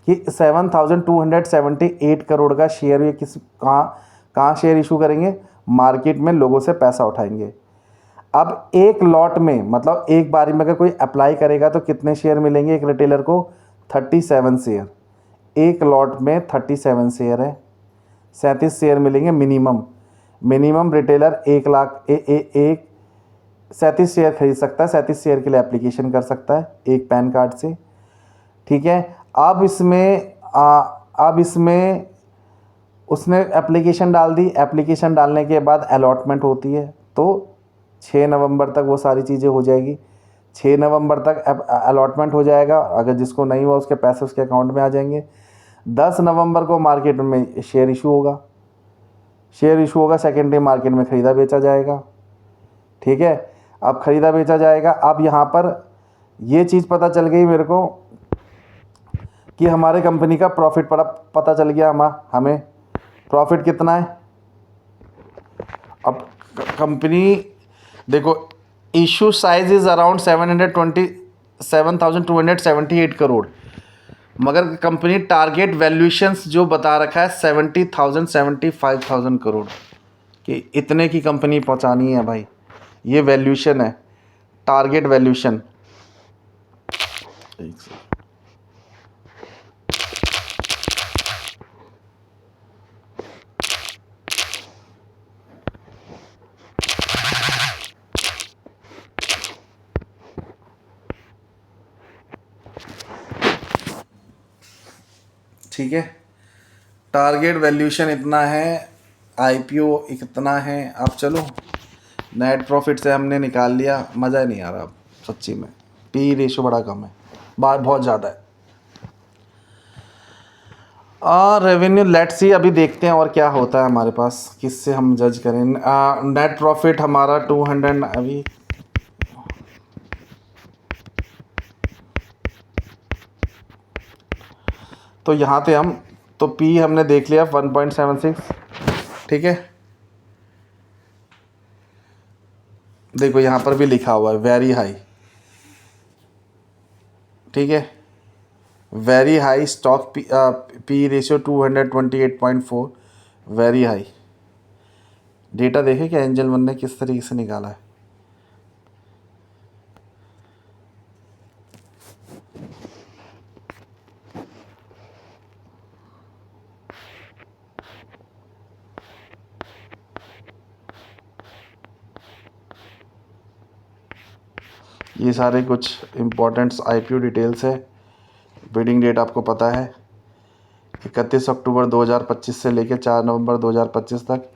कि 7,278 करोड़ का शेयर ये कहाँ शेयर इशू करेंगे? मार्केट में लोगों से पैसा उठाएंगे। अब एक लॉट में, मतलब एक बारी में अगर कोई अप्लाई करेगा तो कितने शेयर मिलेंगे एक रिटेलर को? 37 शेयर। एक लॉट में 37 शेयर है, 37 शेयर मिलेंगे मिनिमम रिटेलर 37 शेयर खरीद सकता है। 37 शेयर के लिए एप्लीकेशन कर सकता है एक पैन कार्ड से। ठीक है, अब इसमें उसने एप्लीकेशन डाल दी। एप्लीकेशन डालने के बाद अलॉटमेंट होती है, तो 6 नवंबर तक वो सारी चीज़ें हो जाएगी। 6 नवंबर तक अलॉटमेंट हो जाएगा। अगर जिसको नहीं हुआ उसके पैसे उसके अकाउंट में आ जाएंगे। 10 नवंबर को मार्केट में शेयर इशू होगा। सेकेंडरी मार्केट में ख़रीदा बेचा जाएगा। ठीक है, अब ख़रीदा बेचा जाएगा। अब यहाँ पर ये चीज़ पता चल गई मेरे को कि हमारे कंपनी का प्रॉफिट पता चल गया। हमें प्रॉफिट कितना है। अब कंपनी देखो, issue size is around 727,278 crore, मगर कंपनी टारगेट वैल्यूएशंस जो बता रखा है 75,000 करोड़ कि इतने की कंपनी पहुंचानी है। भाई ये वैल्यूएशन है। टारगेट वैल्यूशन, एक सेकंड, ठीक है। टारगेट वैल्यूशन इतना है, आईपीओ इतना है। अब चलो नेट प्रॉफिट से हमने निकाल लिया, मज़ा नहीं आ रहा अब सच्ची में, पी रेशो बड़ा कम है, बात बहुत ज़्यादा है। और रेवेन्यू लेट्स सी, अभी देखते हैं और क्या होता है हमारे पास, किससे हम जज करें। नेट प्रॉफिट हमारा 200 अभी, तो यहाँ पे हम, तो पी हमने देख लिया 1.76, ठीक है। देखो यहाँ पर भी लिखा हुआ है वेरी हाई, ठीक है, very high stock P ratio 228.4, very high. Data देखे क्या एंजल वन ने किस तरीके से निकाला है। ये सारे कुछ इम्पोर्टेंट्स आईपीओ डिटेल्स है। बिडिंग डेट आपको पता है 31 अक्टूबर 2025 से लेकर 4 नवंबर 2025 तक।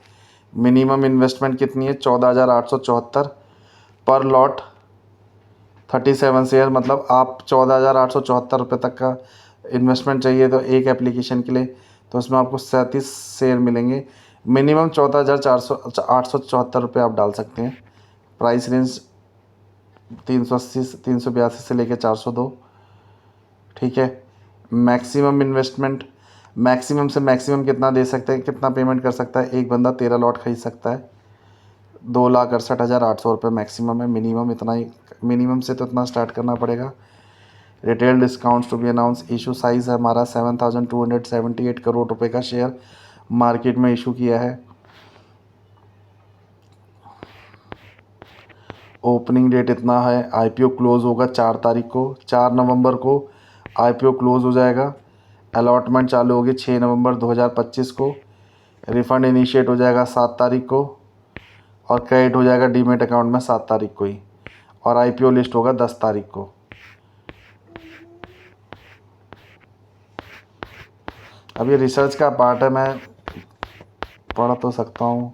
मिनिमम इन्वेस्टमेंट कितनी है 14,874 पर लॉट 37 शेयर, मतलब आप 14,874 रुपये तक का इन्वेस्टमेंट चाहिए तो एक एप्लीकेशन के लिए, तो उसमें आपको 37 शेयर मिलेंगे। मिनिमम 14,874 रुपये आप डाल सकते हैं। प्राइस रेंज 380 382 से लेकर 402, ठीक है। मैक्सिमम इन्वेस्टमेंट, मैक्सिमम से मैक्सिमम कितना दे सकते हैं, कितना पेमेंट कर सकता है एक बंदा, 13 लॉट खरीद सकता है। 2,68,800 रुपये मैक्सिमम है, मिनिमम इतना ही, मिनिमम से तो इतना स्टार्ट करना पड़ेगा। Retail discounts to be announce, issue size है हमारा 7,278 करोड़ रुपए का शेयर मार्केट में इशू किया है। ओपनिंग डेट इतना है, आईपीओ क्लोज़ होगा 4 तारीख को, 4 नवंबर को आईपीओ क्लोज़ हो जाएगा। अलॉटमेंट चालू होगी 6 नवंबर 2025 को। रिफ़ंड इनिशिएट हो जाएगा 7 तारीख को और क्रेडिट हो जाएगा डीमेट अकाउंट में 7 तारीख को ही, और आईपीओ लिस्ट होगा 10 तारीख को। अब ये रिसर्च का पार्ट है, मैं पढ़ तो सकता हूँ।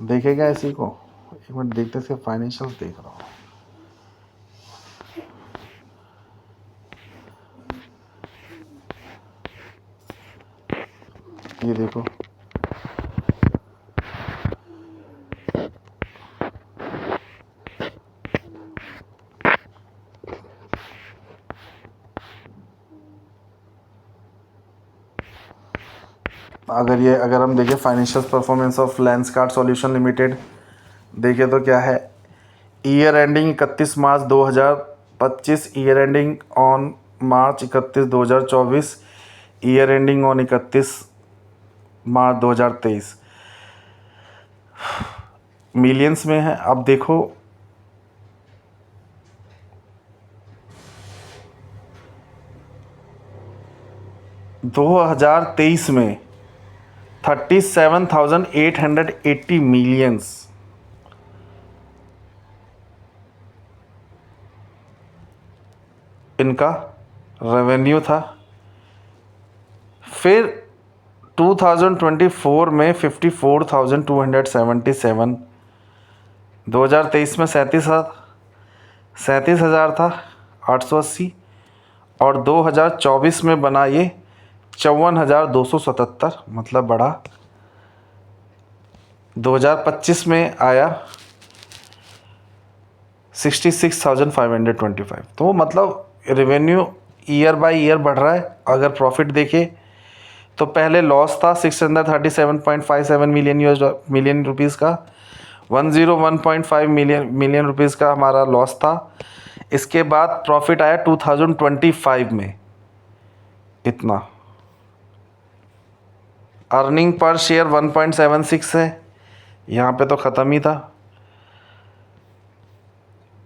देखेगा इसी को, एक मिनट देखते इसके फाइनेंशियल देख रहा हूँ। ये देखो, अगर हम देखें financial performance of Lenskart solution limited, देखें तो क्या है, year ending 31 March 2025, year ending on March 31 2024, year ending on 31 March 2023, millions में है। अब देखो दो 2023 में 37,880 मिलियंस इनका रेवेन्यू था। फिर 2024 में 54,277, 2023 में 37,000 था 880, और 2024 में बना ये 54,277, मतलब बढ़ा। 2025 में आया 66,525, तो मतलब रेवेन्यू ईयर बाय ईयर बढ़ रहा है। अगर प्रॉफिट देखे तो पहले लॉस था 637.57 मिलियन रुपीज़ का, 101.5 मिलियन रुपीज़ का हमारा लॉस था। इसके बाद प्रॉफिट आया 2025 में इतना। अर्निंग पर शेयर 1.76 है, यहाँ पे तो ख़त्म ही था।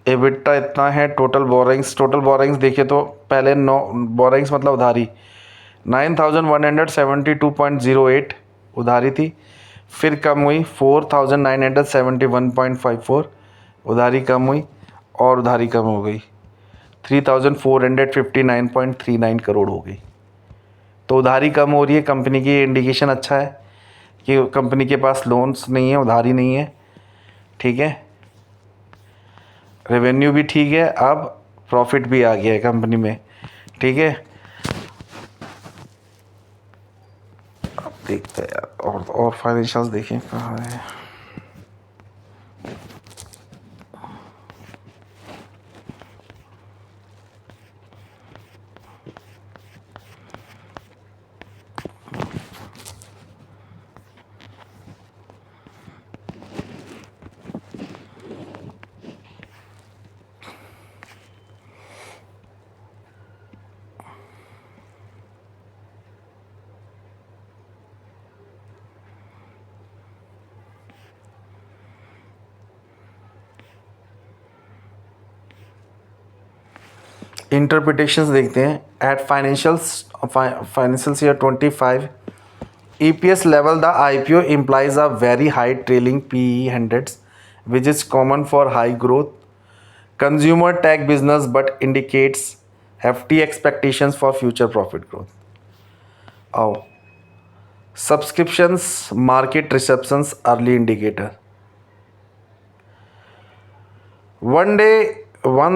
एबिटा इतना है। टोटल बोरिंग्स देखिए तो पहले 9 बोरिंग्स मतलब उधारी 9172.08 उधारी थी, फिर कम हुई 4971.54 उधारी कम हुई और उधारी कम हो गई 3459.39 करोड़ हो गई। तो उधारी कम हो रही है, कंपनी की इंडिकेशन अच्छा है कि कंपनी के पास लोन्स नहीं है, उधारी नहीं है। ठीक है, रेवेन्यू भी ठीक है, अब प्रॉफिट भी आ गया है कंपनी में। ठीक है, अब देखते हैं यार और फाइनेंशियल्स देखें कहाँ है। इंटरप्रिटेशंस देखते हैं। At financials year 25 EPS level, the IPO implies a very high trailing PE hundreds, which is common for high growth consumer tech business but indicates hefty expectations for future profit growth. Oh, subscriptions market receptions early indicator. One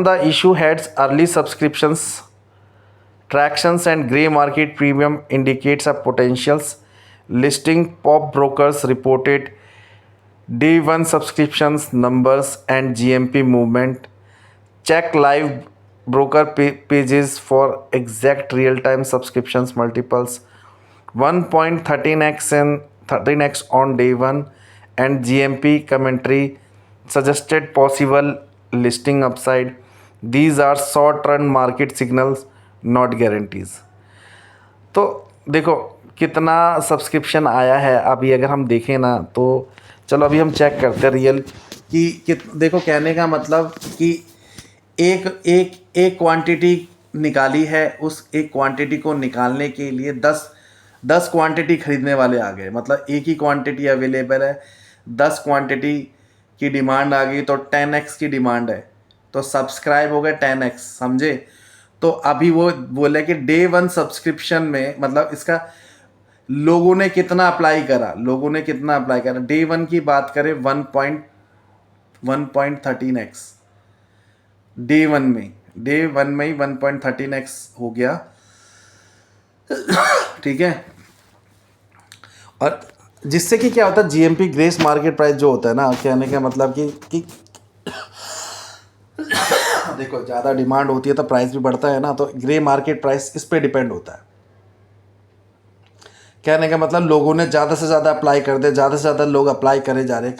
the issue heads early subscriptions tractions and gray market premium indicates a potentials listing. Pop brokers reported day one subscriptions numbers and GMP movement. Check live broker pages for exact real time subscriptions multiples. 1.13x and 13x on day one and GMP commentary suggested possible listing upside. These are short run market signals, not guarantees. तो देखो कितना subscription आया है अभी अगर हम देखें ना, तो चलो अभी हम चेक करते हैं रियल कि देखो कहने का मतलब कि एक एक एक क्वांटिटी निकाली है, उस एक क्वांटिटी को निकालने के लिए 10 क्वांटिटी खरीदने वाले आ गए, मतलब एक ही क्वांटिटी अवेलेबल है, 10 क्वांटिटी की डिमांड आ गई तो 10x की डिमांड है, तो सब्सक्राइब हो गए 10x, समझे। तो अभी वो बोले कि डे वन सब्सक्रिप्शन में मतलब इसका लोगों ने कितना अप्लाई करा, डे वन की बात करें 1.13x डे वन में ही 1.13x हो गया। ठीक है, और जिससे कि क्या होता है GMP ग्रेस मार्केट प्राइस जो होता है ना, कहने का मतलब कि देखो ज़्यादा डिमांड होती है तो प्राइस भी बढ़ता है ना, तो ग्रे मार्केट प्राइस इस पे डिपेंड होता है। कहने का मतलब लोगों ने ज़्यादा से ज़्यादा अप्लाई कर दे, ज़्यादा से ज़्यादा लोग अप्लाई करे जा रहे हैं,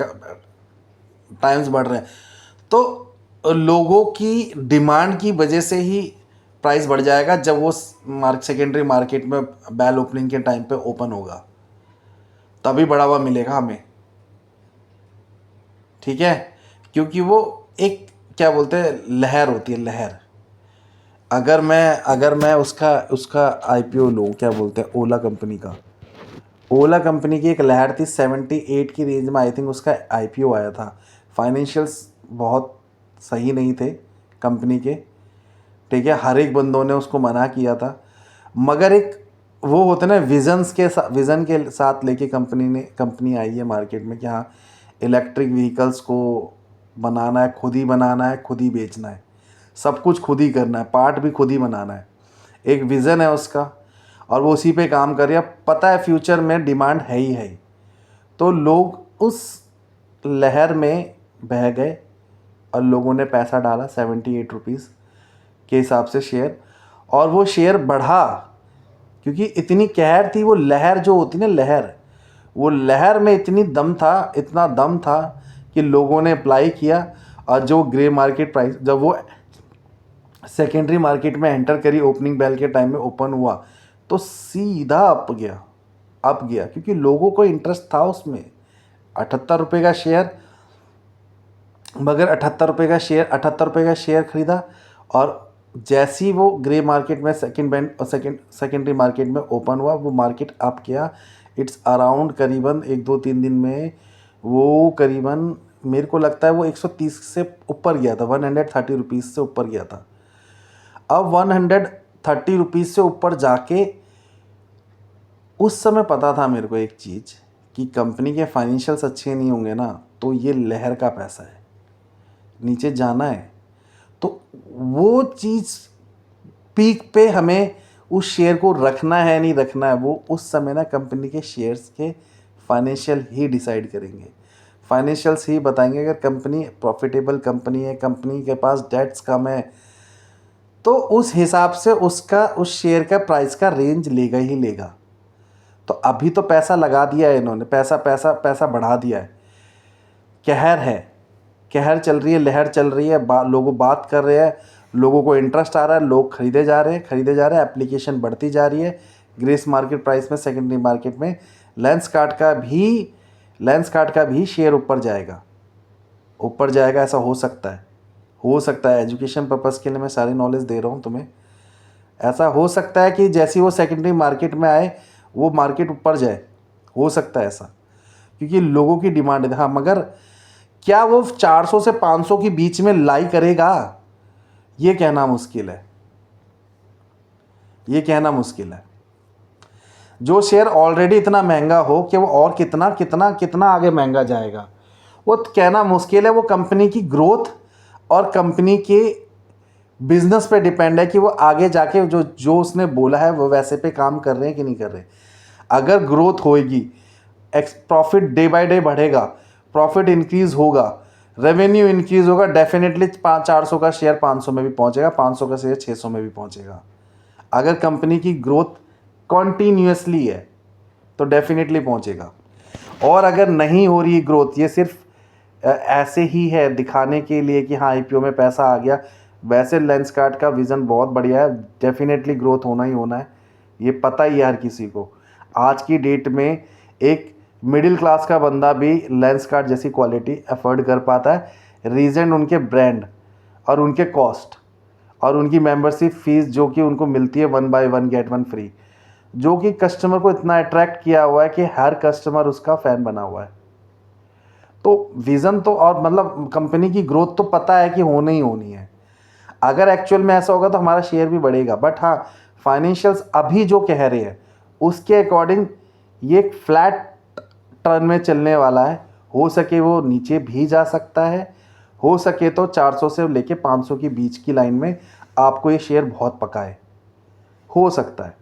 टाइम्स बढ़ रहे हैं, तो लोगों की डिमांड की वजह से ही प्राइस बढ़ जाएगा। जब वो सेकेंडरी मार्केट में बैल ओपनिंग के टाइम पे ओपन होगा तभी बढ़ावा मिलेगा हमें। ठीक है, क्योंकि वो एक क्या बोलते हैं लहर होती है, लहर। अगर मैं उसका IPO लूँ, क्या बोलते हैं ओला कंपनी की एक लहर थी 78 की रेंज में, आई थिंक उसका IPO आया था। फाइनेंशियल्स बहुत सही नहीं थे कंपनी के। ठीक है, हर एक बंदों ने उसको मना किया था, मगर एक वो होते ना विज़न के साथ लेके कंपनी आई है मार्केट में कि हाँ इलेक्ट्रिक व्हीकल्स को बनाना है, खुद ही बनाना है, खुद ही बेचना है, सब कुछ खुद ही करना है, पार्ट भी खुद ही बनाना है। एक विज़न है उसका और वो उसी पे काम कर रही है। पता है फ्यूचर में डिमांड है ही है, तो लोग उस लहर में बह गए और लोगों ने पैसा डाला 78 रुपीज़ के हिसाब से शेयर, और वो शेयर बढ़ा क्योंकि इतनी कहर थी। वो लहर जो होती ना लहर, वो लहर में इतना दम था कि लोगों ने अप्लाई किया, और जो ग्रे मार्केट प्राइस जब वो सेकेंडरी मार्केट में एंटर करी, ओपनिंग बेल के टाइम में ओपन हुआ तो सीधा अप गया क्योंकि लोगों को इंटरेस्ट था उसमें। ₹78 का शेयर, मगर 78 रुपये का शेयर खरीदा, और जैसी वो ग्रे मार्केट में सेकेंडरी मार्केट में ओपन हुआ, वो मार्केट अप किया। इट्स अराउंड करीबन 1-2-3 दिन में वो करीबन मेरे को लगता है वो 130 से ऊपर गया था, 130 रुपीज़ से ऊपर गया था। अब 130 रुपीज़ से ऊपर जाके उस समय पता था मेरे को एक चीज़ कि कंपनी के फाइनेंशियल्स अच्छे नहीं होंगे ना तो ये लहर का पैसा है, नीचे जाना है। तो वो चीज़ पीक पे हमें उस शेयर को रखना है नहीं रखना है, वो उस समय ना कंपनी के शेयर्स के फाइनेंशियल ही डिसाइड करेंगे। फाइनेंशियल्स ही बताएंगे। अगर कंपनी प्रॉफिटेबल कंपनी है, कंपनी के पास डेट्स कम है, तो उस हिसाब से उसका उस शेयर का प्राइस का रेंज लेगा ही लेगा। तो अभी तो पैसा लगा दिया है इन्होंने, पैसा बढ़ा दिया है। कहर चल रही है, लहर चल रही है, लोगों बात कर रहे हैं, लोगों को इंटरेस्ट आ रहा है, लोग खरीदे जा रहे हैं, एप्लीकेशन बढ़ती जा रही है। ग्रेस मार्केट प्राइस में सेकेंडरी मार्केट में लेंसकार्ट का भी शेयर ऊपर जाएगा, ऐसा हो सकता है। एजुकेशन पर्पज़ के लिए मैं सारी नॉलेज दे रहा हूँ तुम्हें। ऐसा हो सकता है कि जैसी वो सेकेंडरी मार्केट में आए वो मार्केट ऊपर जाए, हो सकता है ऐसा, क्योंकि लोगों की डिमांड है। हाँ, मगर क्या वो 400 से 500 के बीच में लाई करेगा, ये कहना मुश्किल है। जो शेयर ऑलरेडी इतना महंगा हो कि वो और कितना आगे महंगा जाएगा, वो तो कहना मुश्किल है। वो कंपनी की ग्रोथ और कंपनी के बिजनेस पे डिपेंड है कि वो आगे जाके जो उसने बोला है वो वैसे पे काम कर रहे हैं कि नहीं कर रहे। अगर ग्रोथ होएगी, प्रॉफिट डे बाय डे बढ़ेगा, प्रॉफिट इंक्रीज़ होगा, रेवेन्यू इंक्रीज़ होगा, डेफिनेटली 400 का शेयर 500 में भी पहुंचेगा, 500 का शेयर 600 में भी पहुंचेगा। अगर कंपनी की ग्रोथ कॉन्टीन्यूसली है तो डेफिनेटली पहुंचेगा। और अगर नहीं हो रही ग्रोथ, ये सिर्फ ऐसे ही है दिखाने के लिए कि हाँ आईपीओ में पैसा आ गया, वैसे लेंसकार्ट का विज़न बहुत बढ़िया है, डेफिनेटली ग्रोथ होना ही होना है, ये पता ही है हर किसी को। आज की डेट में एक मिडिल क्लास का बंदा भी लेंसकार्ट जैसी क्वालिटी अफोर्ड कर पाता है। रीज़न उनके ब्रांड और उनके कॉस्ट और उनकी मेंबरशिप फ़ीस जो कि उनको मिलती है 1 बाय 1 गेट 1 फ्री, जो कि कस्टमर को इतना अट्रैक्ट किया हुआ है कि हर कस्टमर उसका फ़ैन बना हुआ है। तो विज़न तो और मतलब कंपनी की ग्रोथ तो पता है कि होनी ही होनी है। अगर एक्चुअल में ऐसा होगा तो हमारा शेयर भी बढ़ेगा। बट हाँ, फाइनेंशियल्स अभी जो कह रहे हैं उसके अकॉर्डिंग ये एक फ्लैट टर्न में चलने वाला है। हो सके वो नीचे भी जा सकता है, हो सके तो 400 से लेके 500 के बीच की लाइन में आपको ये शेयर बहुत पकाए, हो सकता है।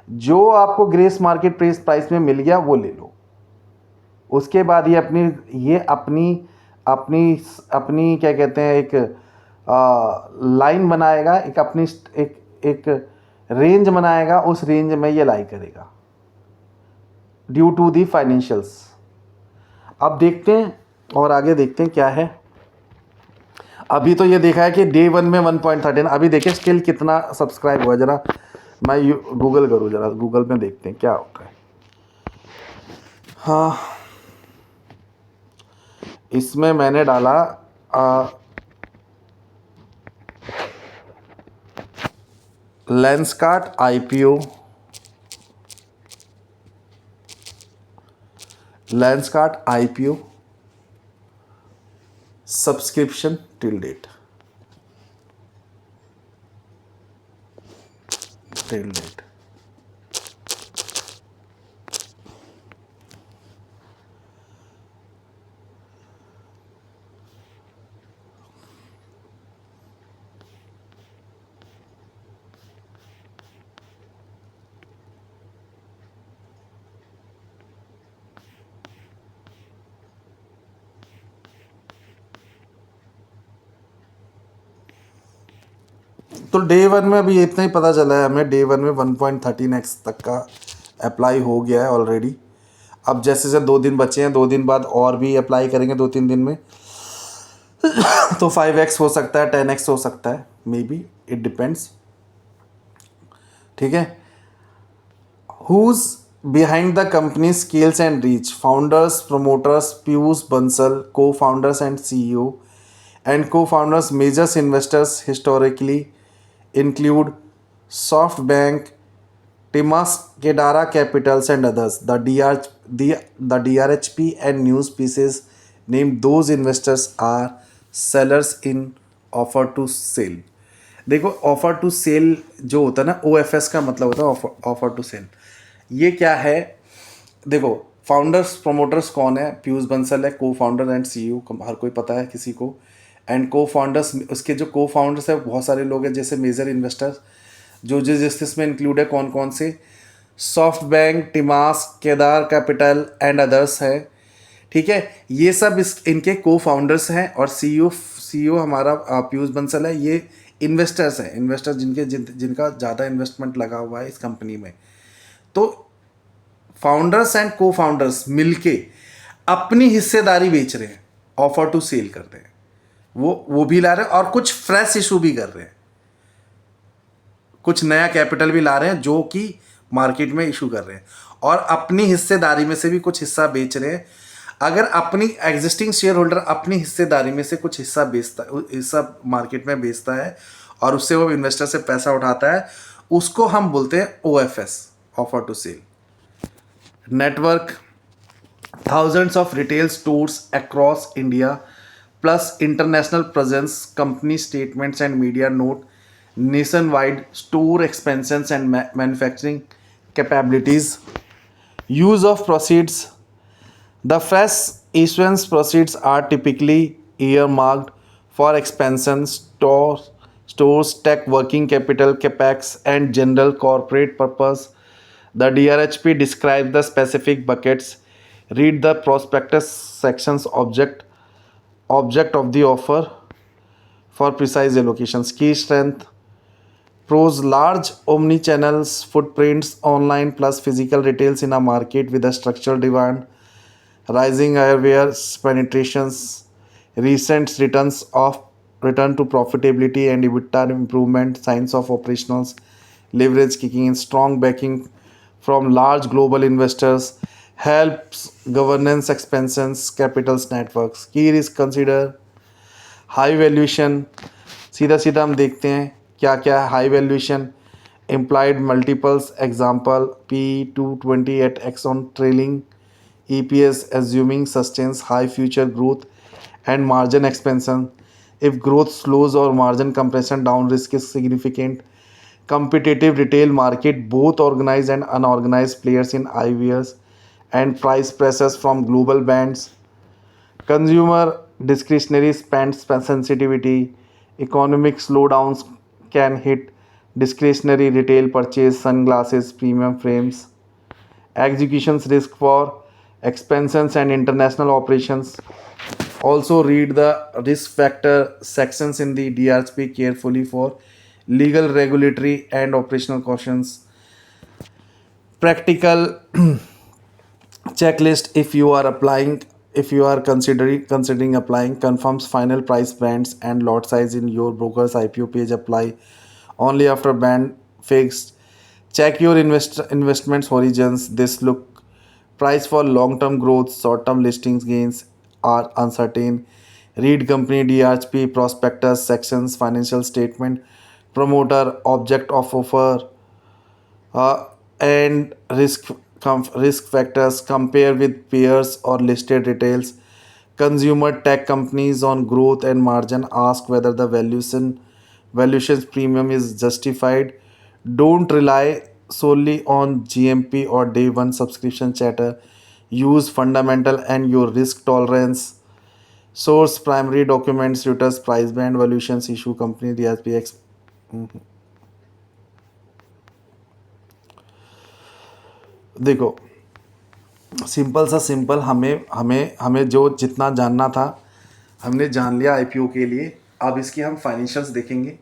जो आपको ग्रेस मार्केट प्राइस में मिल गया वो ले लो। उसके बाद ये अपनी क्या कहते हैं, एक लाइन बनाएगा, एक रेंज बनाएगा, उस रेंज में ये लाई करेगा ड्यू टू दी फाइनेंशियल्स। अब देखते हैं और आगे देखते हैं क्या है। अभी तो ये देखा है कि डे 1 में 1.13, अभी देखिए स्टिल कितना सब्सक्राइब हुआ। जरा मैं गूगल करूँ, जरा गूगल में देखते हैं क्या होता है। हाँ, इसमें मैंने डाला Lenskart IPO subscription till date. तो डे 1 में अभी इतना ही पता चला है हमें। डे 1 में 1.13x तक का अप्लाई हो गया है ऑलरेडी। अब जैसे 2 दिन बचे हैं, 2 दिन बाद और भी अप्लाई करेंगे 2-3 दिन में तो 5x हो सकता है, 10x हो सकता है, मे बी, इट डिपेंड्स। ठीक है। Who's Behind the company's scales and reach, founders, promoters, Piyush Bansal, co-founders and CEO, and co-founders, major investors historically include SoftBank, Timas Kedara Capitals, and others. The DRHP and news pieces named those investors are sellers in offer to sell. देखो, offer to cell जो होता है ना, O F S का मतलब होता है offer to cell. ये क्या है? देखो, फाउंडर्स प्रोमोटर्स कौन है? पीयूष बंसल है, को फाउंडर एंड सीईओ, हर कोई पता है किसी को। एंड को फाउंडर्स, उसके जो को फाउंडर्स है बहुत सारे लोग हैं, जैसे मेजर इन्वेस्टर्स जो जिस इसमें इंक्लूड है, कौन कौन से? SoftBank, Temasek, Kedaara capital and others है। ठीक है, ये सब इनके को फाउंडर्स हैं। और सीईओ हमारा पीयूष बंसल है। ये इन्वेस्टर्स हैं, इन्वेस्टर्स जिनका ज़्यादा इन्वेस्टमेंट लगा हुआ है इस कंपनी में। तो फाउंडर्स एंड को फाउंडर्स मिलके अपनी हिस्सेदारी बेच रहे हैं, ऑफर टू सेल कर रहे हैं। वो भी ला रहे हैं और कुछ फ्रेश इशू भी कर रहे हैं, कुछ नया कैपिटल भी ला रहे हैं जो कि मार्केट में इशू कर रहे हैं, और अपनी हिस्सेदारी में से भी कुछ हिस्सा बेच रहे हैं। अगर अपनी एग्जिस्टिंग शेयर होल्डर अपनी हिस्सेदारी में से कुछ हिस्सा मार्केट में बेचता है और उससे वो इन्वेस्टर से पैसा उठाता है, उसको हम बोलते हैं OFS, offer to sell. Network, thousands of retail stores across India, plus international presence, company statements and media note, nationwide store expansions and manufacturing capabilities. Use of proceeds. The fresh issuance proceeds are typically earmarked for expansion, stores, tech, working capital, capex, and general corporate purpose. The DRHP describes the specific buckets. Read the prospectus sections object of the offer for precise allocations. Key strength. Pros: large omni-channels footprints, online plus physical retails in a market with a structural demand, rising eyewear penetrations, recent return to profitability and EBITDA improvement, signs of operationals, leverage kicking in, strong backing from large global investors, helps governance expansions, capitals networks. Key risk consider high valuation. सीधा सीधा हम देखते हैं क्या क्या है high valuation. Implied multiples, example P/220 at X on trailing EPS, assuming sustains high future growth and margin expansion. If growth slows or margin compression down, risk is significant. Competitive retail market, both organized and unorganized players in eyewears, and price pressures from global brands. Consumer discretionary spend sensitivity, economic slowdowns can hit discretionary retail purchase, sunglasses, premium frames. Executions risk for expansions and international operations. Also read the risk factor sections in the DRHP carefully for legal, regulatory, and operational cautions. Practical checklist: if you are considering applying, confirms final price bands and lot size in your broker's IPO page. Apply only after band fixed. Check your investments horizons. This look price for long term growth, short term listings gains are uncertain. Read company DRHP prospectus sections, financial statement, promoter, object of offer, and risk factors. Compare with peers or listed retails. Consumer tech companies on growth and margin. Ask whether the valuations premium is justified. Don't rely solely on GMP or day one subscription chatter. Use fundamental and your risk tolerance. Source primary documents, Reuters, price band, valuations, issue company, DSPX. देखो, simple हमें हमें हमें जो जितना जानना था हमने जान लिया आईपीओ के लिए। अब इसकी हम फाइनेंशियल्स देखेंगे।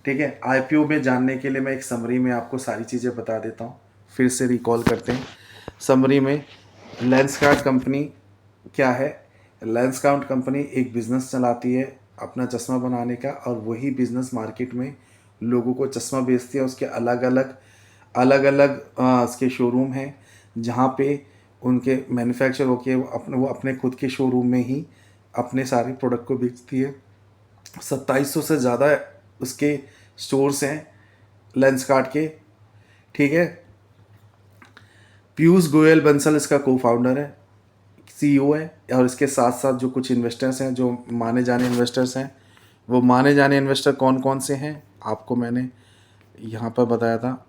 ठीक है, आईपीओ में जानने के लिए मैं एक समरी में आपको सारी चीज़ें बता देता हूँ। फिर से रिकॉल करते हैं। समरी में लेंसकार्ट कंपनी क्या है? लेंसकार्ट कंपनी एक बिज़नेस चलाती है अपना चश्मा बनाने का, और वही बिज़नेस मार्केट में लोगों को चश्मा बेचती है। उसके अलग अलग उसके शोरूम हैं। जहाँ पे उनके मैन्युफैक्चर होके वो अपने खुद के शोरूम में ही अपने सारे प्रोडक्ट को बेचती है। 2700 से ज़्यादा उसके स्टोर्स हैं लेंसकार्ट के, ठीक है। पीयूष गोयल बंसल इसका को फाउंडर है, सीईओ है। और इसके साथ साथ जो कुछ इन्वेस्टर्स हैं, जो माने जाने इन्वेस्टर्स हैं, वो माने जाने इन्वेस्टर कौन कौन से हैं आपको मैंने यहाँ पर बताया था।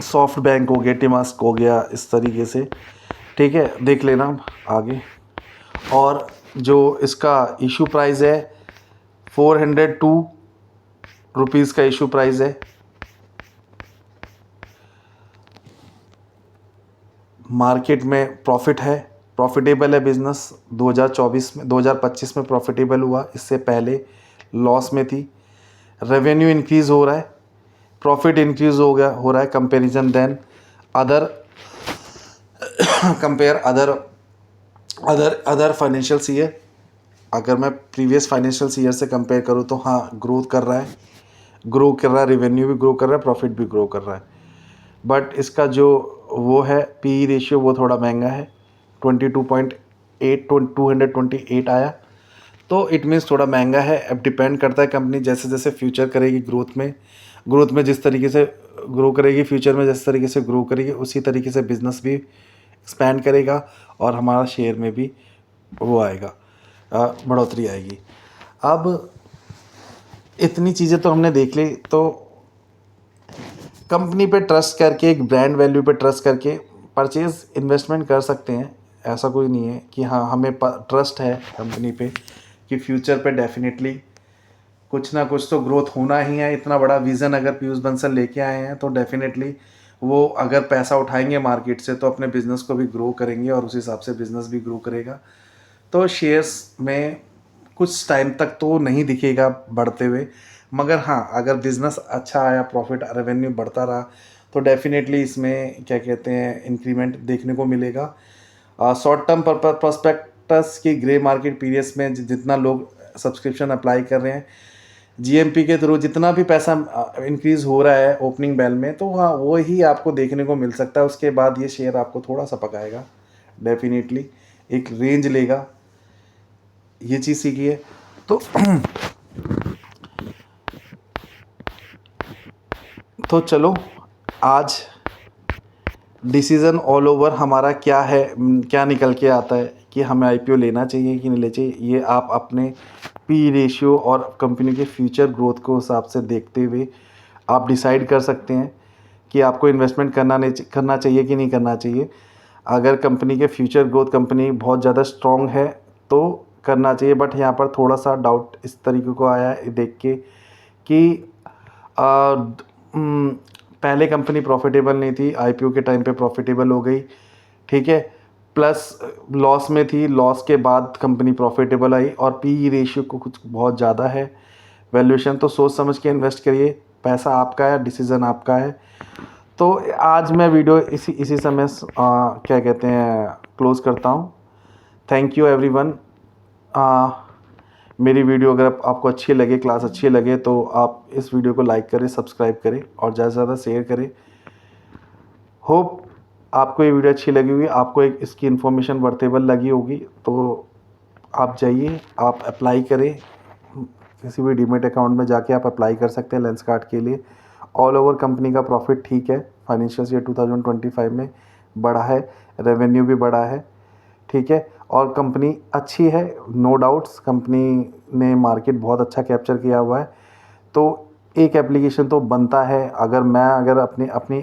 सॉफ्ट बैंक हो गया, टिमास्क हो गया, इस तरीके से, ठीक है, देख लेना आगे। और जो इसका इशू प्राइस है 402 रुपीज़ का इशू प्राइस है। मार्केट में प्रॉफिट है, प्रॉफिटेबल है बिज़नेस। 2025 में प्रॉफिटेबल हुआ, इससे पहले लॉस में थी। रेवेन्यू इंक्रीज़ हो रहा है, प्रॉफिट इंक्रीज़ हो रहा है comparison than other compare other financial year. अगर मैं प्रीवियस फाइनेंशियल ईयर से कंपेयर करूँ तो हाँ, ग्रो कर रहा है, रेवेन्यू भी ग्रो कर रहा है, प्रॉफिट भी ग्रो कर रहा है। बट इसका जो वो है पी रेशियो वो थोड़ा महंगा है, 22.8 228 आया, तो इट मीन्स थोड़ा महंगा है। अब डिपेंड करता है कंपनी जैसे जैसे फ्यूचर करेगी, ग्रोथ में जिस तरीके से ग्रो करेगी, फ्यूचर में जिस तरीके से ग्रो करेगी, उसी तरीके से बिज़नेस भी एक्सपैंड करेगा और हमारा शेयर में भी वो आएगा, बढ़ोतरी आएगी। अब इतनी चीज़ें तो हमने देख ली, तो कंपनी पे ट्रस्ट करके, एक ब्रांड वैल्यू पे ट्रस्ट करके परचेज़ इन्वेस्टमेंट कर सकते हैं। ऐसा कोई नहीं है कि हाँ, हमें ट्रस्ट है कंपनी पे कि फ्यूचर पे डेफिनेटली कुछ ना कुछ तो ग्रोथ होना ही है। इतना बड़ा विज़न अगर पीयूष बंसल लेके आए हैं तो डेफिनेटली वो अगर पैसा उठाएंगे मार्केट से तो अपने बिज़नेस को भी ग्रो करेंगे और उस हिसाब से बिज़नेस भी ग्रो करेगा। तो शेयर्स में कुछ टाइम तक तो नहीं दिखेगा बढ़ते हुए, मगर हाँ, अगर बिज़नेस अच्छा आया, प्रॉफिट रेवेन्यू बढ़ता रहा, तो डेफिनेटली इसमें क्या कहते हैं इंक्रीमेंट देखने को मिलेगा। शॉर्ट टर्म प्रोस्पेक्टस की ग्रे मार्केट पीरियड्स में जितना लोग सब्सक्रिप्शन अप्लाई कर रहे हैं जीएमपी के थ्रू, जितना भी पैसा इंक्रीज़ हो रहा है ओपनिंग बेल में, तो हाँ, वो ही आपको देखने को मिल सकता है। उसके बाद ये शेयर आपको थोड़ा सा पकाएगा, डेफिनेटली एक रेंज लेगा, ये चीज़ सीखी है। तो चलो, आज डिसीज़न ऑल ओवर हमारा क्या है, क्या निकल के आता है कि हमें आईपीओ लेना चाहिए कि नहीं लेना चाहिए। ये आप अपने पी रेशियो और कंपनी के फ्यूचर ग्रोथ को हिसाब से देखते हुए आप डिसाइड कर सकते हैं कि आपको इन्वेस्टमेंट करना चाहिए कि नहीं करना चाहिए। अगर कंपनी के फ्यूचर ग्रोथ, कंपनी बहुत ज़्यादा स्ट्रॉन्ग है तो करना चाहिए। बट यहाँ पर थोड़ा सा डाउट इस तरीके को आया है देख के कि पहले कंपनी प्रॉफिटेबल नहीं थी, आईपीओ के टाइम पे प्रॉफिटेबल हो गई, ठीक है, प्लस लॉस में थी, लॉस के बाद कंपनी प्रॉफिटेबल आई और पी रेशियो को कुछ बहुत ज़्यादा है वैल्यूएशन। तो सोच समझ के इन्वेस्ट करिए, पैसा आपका है, डिसीज़न आपका है। तो आज मैं वीडियो इसी समय क्या कहते हैं क्लोज़ करता हूँ। Thank you everyone. मेरी वीडियो अगर आपको अच्छी लगे, क्लास अच्छी लगे, तो आप इस वीडियो को लाइक करें, सब्सक्राइब करें और ज़्यादा से ज़्यादा शेयर करें। होप आपको ये वीडियो अच्छी लगी होगी, आपको एक इसकी इन्फॉर्मेशन वर्थेबल लगी होगी, तो आप जाइए, आप अप्लाई करें, किसी भी डीमेट अकाउंट में जाके आप अप्लाई कर सकते हैं लेंसकार्ट के लिए। ऑल ओवर कंपनी का प्रॉफिट ठीक है, फाइनेंशियल ईयर 2025 में बढ़ा है, रेवेन्यू भी बढ़ा है, ठीक है, और कंपनी अच्छी है, नो डाउट्स। कंपनी ने मार्केट बहुत अच्छा कैप्चर किया हुआ है, तो एक एप्लीकेशन तो बनता है। अगर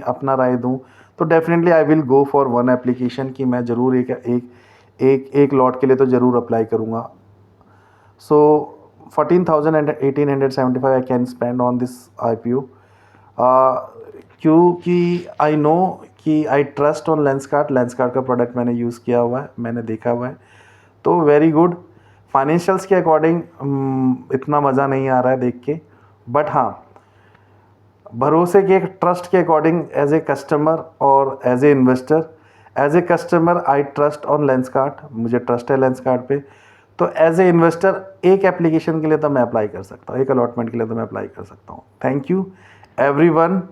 अपना राय दूं तो definitely I will go for one application, कि मैं ज़रूर एक लॉट के लिए तो ज़रूर अप्लाई करूँगा। सो 14,000 and 1,875 I can spend on this IPO, क्योंकि आई नो कि आई ट्रस्ट ऑन लेंसकार्ट का प्रोडक्ट मैंने यूज़ किया हुआ है, मैंने देखा हुआ है, तो वेरी गुड। फाइनेंशियल्स के अकॉर्डिंग इतना मज़ा नहीं आ रहा है देख के, बट हाँ, भरोसे के, ट्रस्ट के अकॉर्डिंग एज ए कस्टमर और as a investor as a customer I trust on Lenskart, मुझे ट्रस्ट है लेंसकार्ट पे। तो एज ए इन्वेस्टर एक एप्लीकेशन के लिए तो मैं अप्लाई कर सकता हूँ, एक अलॉटमेंट के लिए तो मैं अप्लाई कर सकता हूँ। Thank you everyone,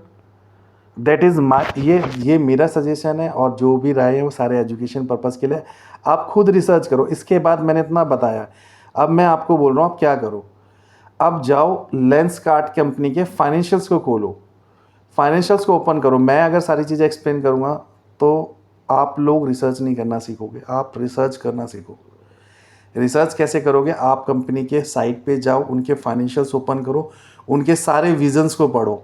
that is my, ये मेरा सजेशन है, और जो भी राय है वो सारे एजुकेशन पर्पज़ के लिए। आप खुद रिसर्च करो। इसके बाद मैंने इतना बताया, अब मैं आपको बोल रहा हूँ आप क्या करो। अब जाओ लेंसकार्ट कंपनी के फाइनेंशियल्स को खोलो, फाइनेंशियल्स को ओपन करो। मैं अगर सारी चीज़ें एक्सप्लेन करूँगा तो आप लोग रिसर्च नहीं करना सीखोगे, आप रिसर्च करना सीखोगे। रिसर्च कैसे करोगे? आप कंपनी के साइट पे जाओ, उनके फाइनेंशियल्स ओपन करो, उनके सारे विजन्स को पढ़ो,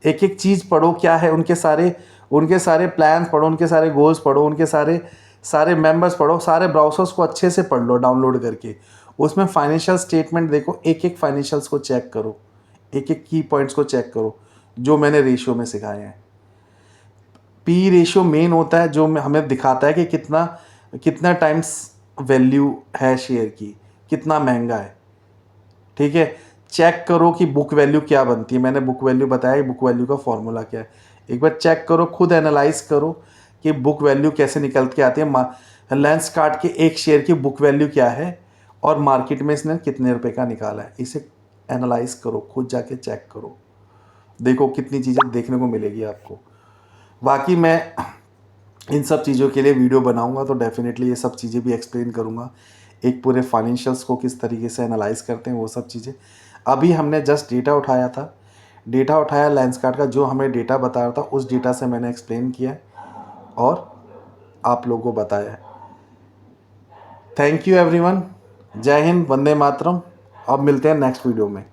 एक एक चीज़ पढ़ो, क्या है उनके सारे प्लान्स पढ़ो, उनके सारे गोल्स पढ़ो, उनके सारे मेंबर्स पढ़ो, सारे ब्राउज़र्स को अच्छे से पढ़ लो डाउनलोड करके। उसमें फाइनेंशियल स्टेटमेंट देखो, एक एक फाइनेंशियल्स को चेक करो, एक एक की पॉइंट्स को चेक करो जो मैंने रेशियो में सिखाए हैं। पी रेशियो मेन होता है जो हमें दिखाता है कि कितना टाइम्स वैल्यू है शेयर की, कितना महंगा है। ठीक है, चेक करो कि बुक वैल्यू क्या बनती है। मैंने बुक वैल्यू बताया, बुक वैल्यू का फॉर्मूला क्या है। एक बार चेक करो, खुद एनालाइज करो कि बुक वैल्यू कैसे निकल के आती है। लेंसकार्ट के एक शेयर की बुक वैल्यू क्या है और मार्केट में इसने कितने रुपए का निकाला है, इसे एनालाइज करो, खुद जाके चेक करो, देखो कितनी चीज़ें देखने को मिलेगी आपको। बाकी मैं इन सब चीज़ों के लिए वीडियो बनाऊंगा तो डेफिनेटली ये सब चीज़ें भी एक्सप्लेन करूंगा, एक पूरे फाइनेंशियल्स को किस तरीके से एनालाइज करते हैं वो सब चीज़ें। अभी हमने जस्ट डेटा उठाया था, डेटा उठाया लेंसकार्ट का, जो हमें डेटा बता रहा था उस डेटा से मैंने एक्सप्लेन किया और आप लोगों को बताया है। थैंक यू एवरीवन, जय हिंद, वंदे मातरम। अब मिलते हैं नेक्स्ट वीडियो में।